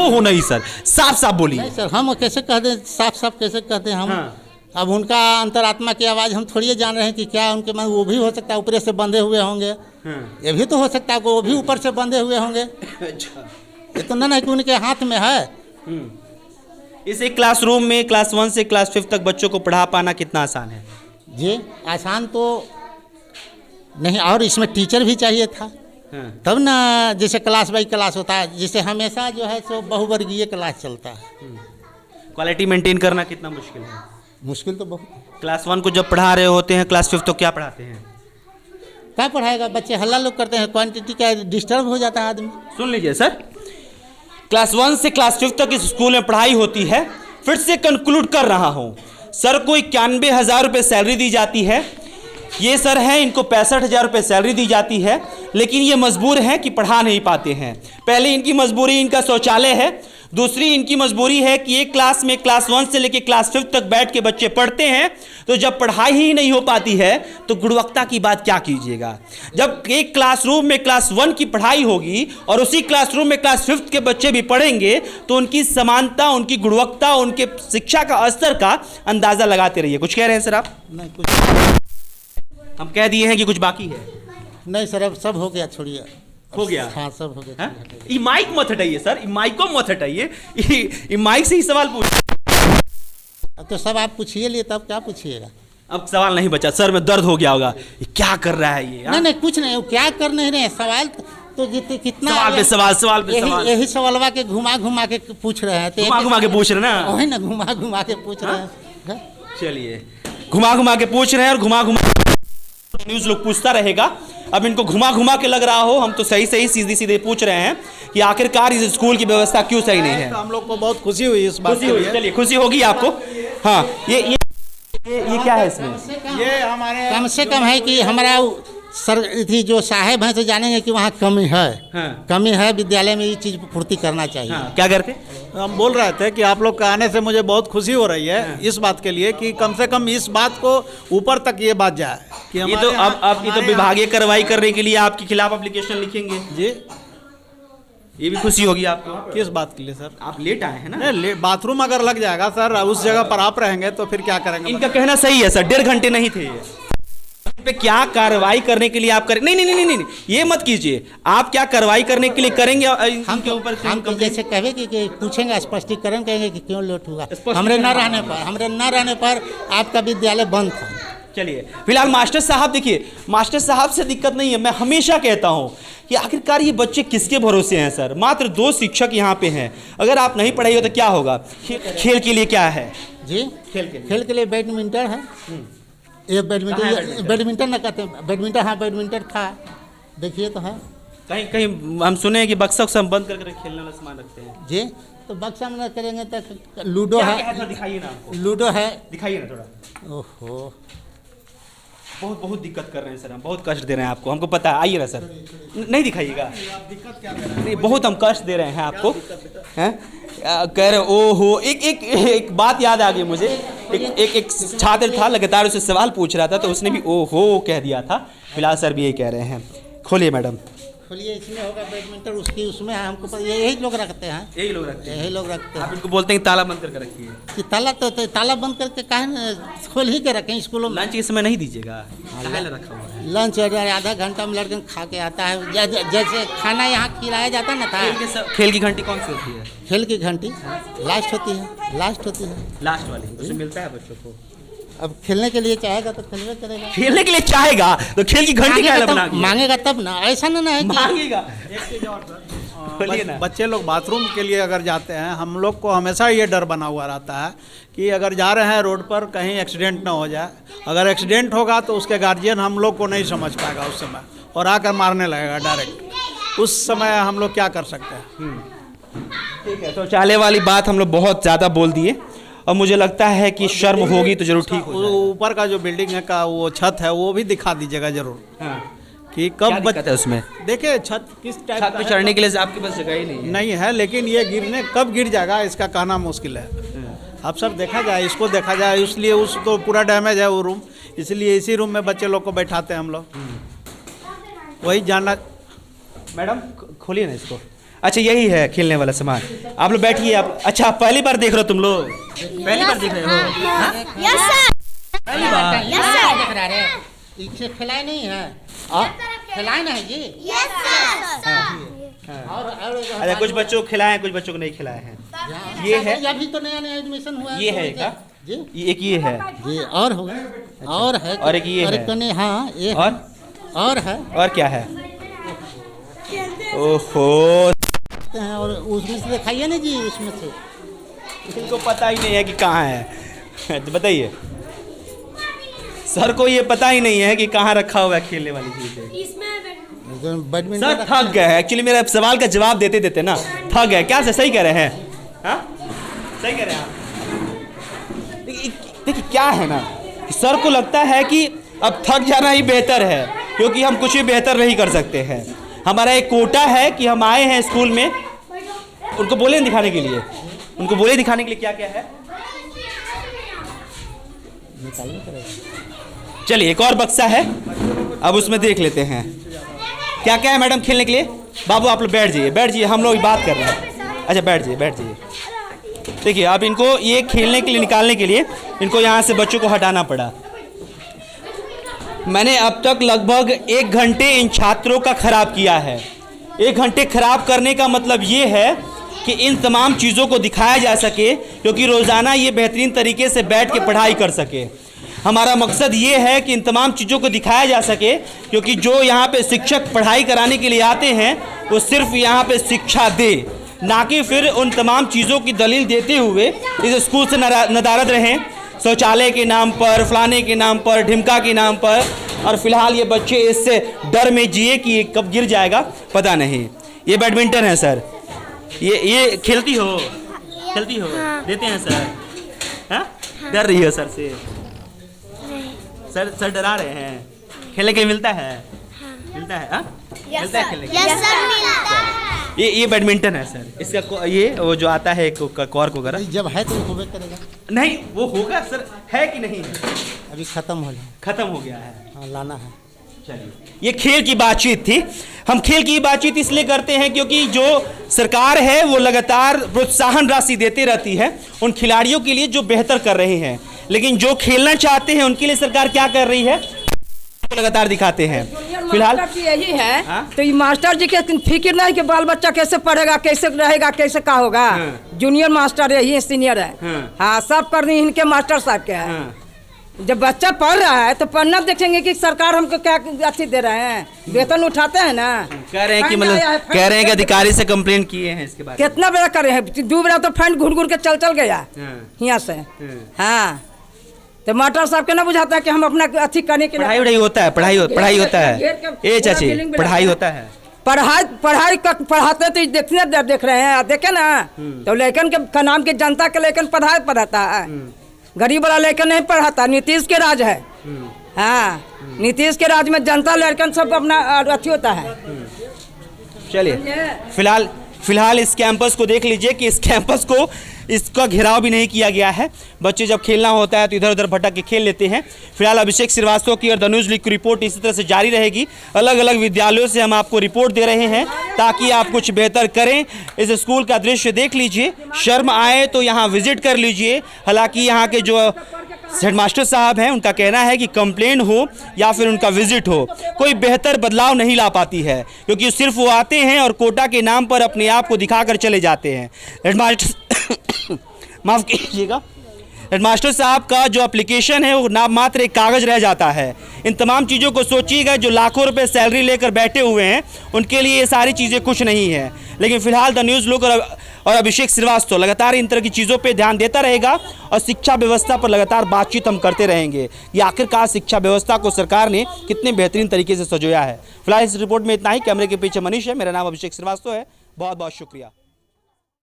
हो नहीं सर, साफ साफ बोलिए। नहीं सर, हम कैसे कह दें, साफ कैसे कहते हैं हम? हाँ। अब उनका अंतरात्मा की आवाज़ हम थोड़ी जान रहे हैं कि क्या उनके मन, वो भी हो सकता है ऊपर से बंधे हुए होंगे। हाँ। ये भी तो हो सकता है वो भी ऊपर से बंधे हुए होंगे। अच्छा, ये तो नहीं कि उनके हाथ में है। इस एक क्लासरूम में क्लास 1 से क्लास 5 तक बच्चों को पढ़ा पाना कितना आसान है? जी आसान तो नहीं, और इसमें टीचर भी चाहिए था। हाँ। तब ना, जैसे क्लास बाई क्लास होता है, जैसे हमेशा जो है सो बहुवर्गीय क्लास चलता है। क्वालिटी मेंटेन करना कितना मुश्किल है? मुश्किल तो बहुत है। क्लास 1 को जब पढ़ा रहे होते हैं, क्लास 5 तो क्या पढ़ाते हैं? क्या पढ़ाएगा? बच्चे हल्ला लोग करते हैं, क्वांटिटी का डिस्टर्ब हो जाता है आदमी। सुन लीजिए सर, क्लास 1 से क्लास 5 तक इस स्कूल में पढ़ाई होती है। फिर से कंक्लूड कर रहा हूँ, सर को 91,000 रुपये सैलरी दी जाती है। ये सर हैं, इनको 65,000 रुपये सैलरी दी जाती है। लेकिन ये मजबूर हैं कि पढ़ा नहीं पाते हैं। पहले इनकी मजबूरी इनका शौचालय है, दूसरी इनकी मजबूरी है कि एक क्लास में क्लास 1 से लेकर क्लास 5 तक बैठ के बच्चे पढ़ते हैं, तो जब पढ़ाई ही नहीं हो पाती है तो गुणवत्ता की बात क्या कीजिएगा। जब एक क्लासरूम में क्लास 1 की पढ़ाई होगी और उसी क्लासरूम में क्लास 5 के बच्चे भी पढ़ेंगे तो उनकी समानता, उनकी गुणवत्ता, उनके शिक्षा का स्तर का अंदाजा लगाते रहिए। कुछ कह रहे हैं सर आप? नहीं कुछ हम कह दिए हैं कि कुछ बाकी है। नहीं सर, अब सब हो गया, छोड़िए। हो गया? हाँ सब हो गया। ये माइक मत हटाइए सर, ये माइक को मत हटाइए, ये माइक से ही सवाल पूछ। अब तो सब आप पूछिए लिए, तब क्या पूछिएगा? अब सवाल नहीं बचा, सर में दर्द हो गया होगा, ये क्या कर रहा है ये? नहीं नहीं कुछ नहीं, वो क्या कर नहीं रहे, सवाल तो जितने कितना सवाल पे सवाल, सवाल पे सवाल, यही सवालवा के घुमा घुमा के पूछ रहे हैं। घुमा घुमा के पूछ रहे ना? वही ना, घुमा घुमा के पूछ रहे हैं। चलिए, घुमा घुमा के पूछ रहे हैं और घुमा घुमा न्यूज़ लोग पूछता रहेगा। अब इनको घुमा घुमा के लग रहा हो, हम तो सही सही सीधे सीधे पूछ रहे हैं कि आखिरकार इस स्कूल की व्यवस्था क्यों सही नहीं है। तो हम लोग को बहुत खुशी हुई इस बात खुशी हुई, चलिए खुशी होगी आपको। हाँ, ये क्या है इसमें? ये हमारे कम से कम है कि हमारा सर थी जो साहेब हैं तो जानेंगे कि वहाँ कमी है। हाँ। कमी है, विद्यालय में ये चीज़ पूर्ति करना चाहिए। हाँ, क्या करके? हम बोल रहे थे कि आप लोग के आने से मुझे बहुत खुशी हो रही है इस बात के लिए कि कम से कम इस बात को ऊपर तक ये बात जाए कि ये तो अब ये तो विभागीय कार्रवाई करने के लिए आपके खिलाफ एप्लीकेशन लिखेंगे जी। ये भी खुशी होगी आपको? किस बात के लिए सर? आप लेट आए हैं ना? नहीं, बाथरूम अगर लग जाएगा सर, उस जगह पर आप रहेंगे तो फिर क्या करेंगे? इनका कहना सही है सर, 1.5 घंटे नहीं थे ये। पे क्या कार्रवाई करने के लिए आप करें? नहीं नहीं नहीं नहीं, ये मत कीजिए। आप क्या कार्रवाई करने के लिए करेंगे हम के ऊपर? हम तो जैसे कहे कि पूछेंगे, स्पष्टीकरण कहेंगे कि क्यों लेट हुआ। हमरे न रहने पर आपका विद्यालय बंद था। चलिए, फिलहाल मास्टर साहब, देखिए मास्टर साहब से दिक्कत नहीं है। मैं हमेशा कहता हूँ कि आखिरकार ये बच्चे किसके भरोसे हैं सर? मात्र 2 शिक्षक यहाँ पे हैं, अगर आप नहीं पढ़ाइए तो क्या होगा? खेल के लिए क्या है जी? खेल के लिए बैडमिंटन है। ये बैडमिंटन ना कहते हैं, बैडमिंटन। हाँ बैडमिंटन था, देखिए तो है। कहीं कहीं हम सुने हैं कि बक्सा उक्सा हम बंद करके खेलने वाला सामान रखते हैं जी। तो बक्सा में करेंगे तो लूडो है। दिखाइए ना हमको। लूडो है, दिखाइए ना थोड़ा। ओहो, बहुत दिक्कत कर रहे हैं सर, हम बहुत कष्ट दे रहे हैं आपको, हमको पता है। आइए ना सर, नहीं दिखाइएगा। नहीं, बहुत हम कष्ट दे रहे हैं आपको, हैं? कह रहे ओहो। एक बात याद आ गई मुझे। एक छात्र था, लगातार उससे सवाल पूछ रहा था तो उसने भी ओहो कह दिया था। फिलहाल सर भी यही कह रहे हैं। खोलिए मैडम, खोलिए। इसमें होगा बैडमिंटन, उसमें हमको यही लोग रखते हैं। यही लोग रखते हैं। हैं। आप इनको बोलते हैं ताला बंद करके रखिए। कि ताला बंद करके काहे खोल ही के रखें स्कूलों में? लंच के समय नहीं दीजिएगा, काहे रखा हुआ है? लंच आधा घंटा में लड़के खा के आता है। जैसे खाना यहाँ खिलाया जाता ना था। खेल की घंटी कौन सी होती है? खेल की घंटी लास्ट होती है। लास्ट वाली, उसमें मिलता है बच्चों को। अब खेलने के लिए चाहेगा तो खेलने करेगा। खेलने के लिए चाहेगा तो खेल की घंटी क्या बना? मांगेगा तब ना, ऐसा ना है कि मांगेगा। बच्चे लोग बाथरूम के लिए अगर जाते हैं, हम लोग को हमेशा ये डर बना हुआ रहता है कि अगर जा रहे हैं रोड पर कहीं एक्सीडेंट ना हो जाए। अगर एक्सीडेंट होगा तो उसके गार्जियन हम लोग को नहीं समझ पाएगा उस समय और आकर मारने लगेगा डायरेक्ट। उस समय हम लोग क्या कर सकते हैं? ठीक है, शौचालय वाली बात हम लोग बहुत ज़्यादा बोल दिए और मुझे लगता है कि शर्म होगी तो जरूर ठीक हो। ऊपर का जो बिल्डिंग है का वो छत है वो भी दिखा दीजिएगा जरूर। हाँ। कि कब है उसमें? देखिए छत किस टाइप छत पे चढ़ने के लिए आपके पास जगह ही नहीं है, लेकिन ये कब गिर जाएगा इसका कहना मुश्किल है। अब सब देखा जाए, इसको देखा जाए, इसलिए उस तो पूरा डैमेज है वो रूम, इसलिए इसी रूम में बच्चे लोग को बैठाते हैं हम लोग। वही जानना। मैडम खोलिए ना इसको। अच्छा, यही है खेलने वाला सामान। आप लोग बैठिए। आप अच्छा पहली बार देख रहे हो तुम लोग? पहली बार देख रहे हो? Yes sir. पहली बार? Yes sir. इसे खिलाए नहीं है? खिलाए ना है जी? Yes sir. और अच्छा, कुछ बच्चों को खिलाए हैं, कुछ बच्चों को नहीं खिलाए हैं। ये है, अभी तो नया एडमिशन हुआ है। ये है का जी? एक ये है जी, और होगा और है, और एक ये है। हाँ ये और है। और क्या है? ओहो, और उसमें से दिखाइए ना जी, उसमें से। इनको पता ही नहीं है कि कहाँ है। तो बताइए, सर को ये पता ही नहीं है कि कहाँ रखा हुआ है खेलने वाली चीज़। बैडमिंटन सर थक गए हैं एक्चुअली, मेरा सवाल का जवाब देते देते ना थक गए। क्या सर सही कह रहे हैं? हाँ सही कह रहे हैं आप। देखिए क्या है ना, सर को लगता है कि अब थक जाना ही बेहतर है। क्योंकि हम कुछ भी बेहतर नहीं कर सकते हैं। हमारा एक कोटा है कि हम आए हैं स्कूल में, उनको बोले दिखाने के लिए, उनको बोले दिखाने के लिए क्या क्या है। चलिए एक और बक्सा है, अब उसमें देख लेते हैं क्या क्या है मैडम खेलने के लिए। बाबू आप लोग बैठ जाइए, हम लोग बात कर रहे हैं। अच्छा बैठ जाइए। देखिए अब इनको ये खेलने के लिए निकालने के लिए इनको यहाँ से बच्चों को हटाना पड़ा। मैंने अब तक लगभग 1 घंटे इन छात्रों का खराब किया है। 1 घंटे खराब करने का मतलब ये है कि इन तमाम चीज़ों को दिखाया जा सके, क्योंकि रोज़ाना ये बेहतरीन तरीके से बैठ के पढ़ाई कर सके। हमारा मकसद ये है कि इन तमाम चीज़ों को दिखाया जा सके, क्योंकि जो यहाँ पे शिक्षक पढ़ाई कराने के लिए आते हैं वो सिर्फ यहाँ पे शिक्षा दे, ना कि फिर उन तमाम चीज़ों की दलील देते हुए इस स्कूल से नदारद रहें, शौचालय के नाम पर, फलाने के नाम पर, ढिमका के नाम पर। और फिलहाल ये बच्चे इससे डर में जिए कि ये कब गिर जाएगा पता नहीं। ये बैडमिंटन है सर, ये खेलती हो? हाँ। देते हैं सर? हाँ? डर रही हो सर से? सर डरा रहे हैं? खेलने के लिए मिलता है? हाँ। मिलता है? हाँ? मिलता है खेलने के लिए? यस सर मिलता है। ये बैडमिंटन है सर, इसका ये वो जो आता है कॉर्क वगैरह जब है तो होबे करेगा। नहीं वो होगा सर, है कि नहीं है? अभी खत्म हो गया है। हाँ लाना है। चलिए ये खेल की बातचीत थी। हम खेल की बातचीत इसलिए करते हैं क्योंकि जो सरकार है वो लगातार प्रोत्साहन राशि देते रहती है उन खिलाड़ियों के लिए जो बेहतर कर रहे हैं, लेकिन जो खेलना चाहते हैं उनके लिए सरकार क्या कर रही है लगातार दिखाते हैं। फिलहाल यही है। तो ये मास्टर जी के फिक्र नहीं कि बाल बच्चा कैसे पढ़ेगा, कैसे रहेगा, कैसे का होगा। जूनियर मास्टर यही सीनियर है। हाँ सब करनी इनके मास्टर साहब के है। जब बच्चा पढ़ रहा है तो पढ़ना देखेंगे कि सरकार हमको क्या अच्छी दे रहे हैं, वेतन उठाते हैं ना। कह रहे हैं कि मतलब कह रहे हैं कि अधिकारी से कंप्लेन किए हैं इसके बारे में। कितना बड़ा करे हैं, 2 बार तो फंड घुर के चल गया यहाँ से। हाँ तो मास्टर साहब के ना बुझाता है कि हम अपना अच्छी करने के लिए पढ़ाई होता है, पढ़ाई होता है। ए चाची पढ़ाई होता है, पढ़ाई पढ़ाते तो देख रहे हैं, देखे ना। तो लेकिन के नाम की जनता के लेकिन पढ़ाता है, गरीब वाला लेकिन नहीं पढ़ाता। नीतीश के राज है। हाँ नीतीश के राज में जनता लड़कन सब अपना अथी होता है। चलिए फिलहाल इस कैंपस को देख लीजिए कि इस कैंपस को इसका घेराव भी नहीं किया गया है। बच्चे जब खेलना होता है तो इधर उधर भटक के खेल लेते हैं। फिलहाल अभिषेक श्रीवास्तव की और द न्यूज़ लीग की रिपोर्ट इसी तरह से जारी रहेगी। अलग अलग विद्यालयों से हम आपको रिपोर्ट दे रहे हैं ताकि आप कुछ बेहतर करें। इस स्कूल का दृश्य देख लीजिए, शर्म आए तो यहाँ विजिट कर लीजिए। हालांकि यहाँ के जो हेडमास्टर साहब हैं उनका कहना है कि कंप्लेन हो या फिर उनका विजिट हो, कोई बेहतर बदलाव नहीं ला पाती है, क्योंकि सिर्फ वो आते हैं और कोटा के नाम पर अपने आप को दिखाकर चले जाते हैं। हेडमास्टर माफ़ कीजिएगा, हेडमास्टर साहब का जो एप्लीकेशन है वो नाम मात्र एक कागज़ रह जाता है। इन तमाम चीज़ों को सोचिएगा, जो लाखों रुपए सैलरी लेकर बैठे हुए हैं उनके लिए ये सारी चीज़ें कुछ नहीं है। लेकिन फिलहाल द न्यूज़ लुक और अभिषेक श्रीवास्तव लगातार इन तरह की चीज़ों पे ध्यान देता रहेगा और शिक्षा व्यवस्था पर लगातार बातचीत हम करते रहेंगे कि आखिरकार शिक्षा व्यवस्था को सरकार ने कितने बेहतरीन तरीके से सजोया है। फिलहाल इस रिपोर्ट में इतना ही। कैमरे के पीछे मनीष है, मेरा नाम अभिषेक श्रीवास्तव है। बहुत बहुत शुक्रिया।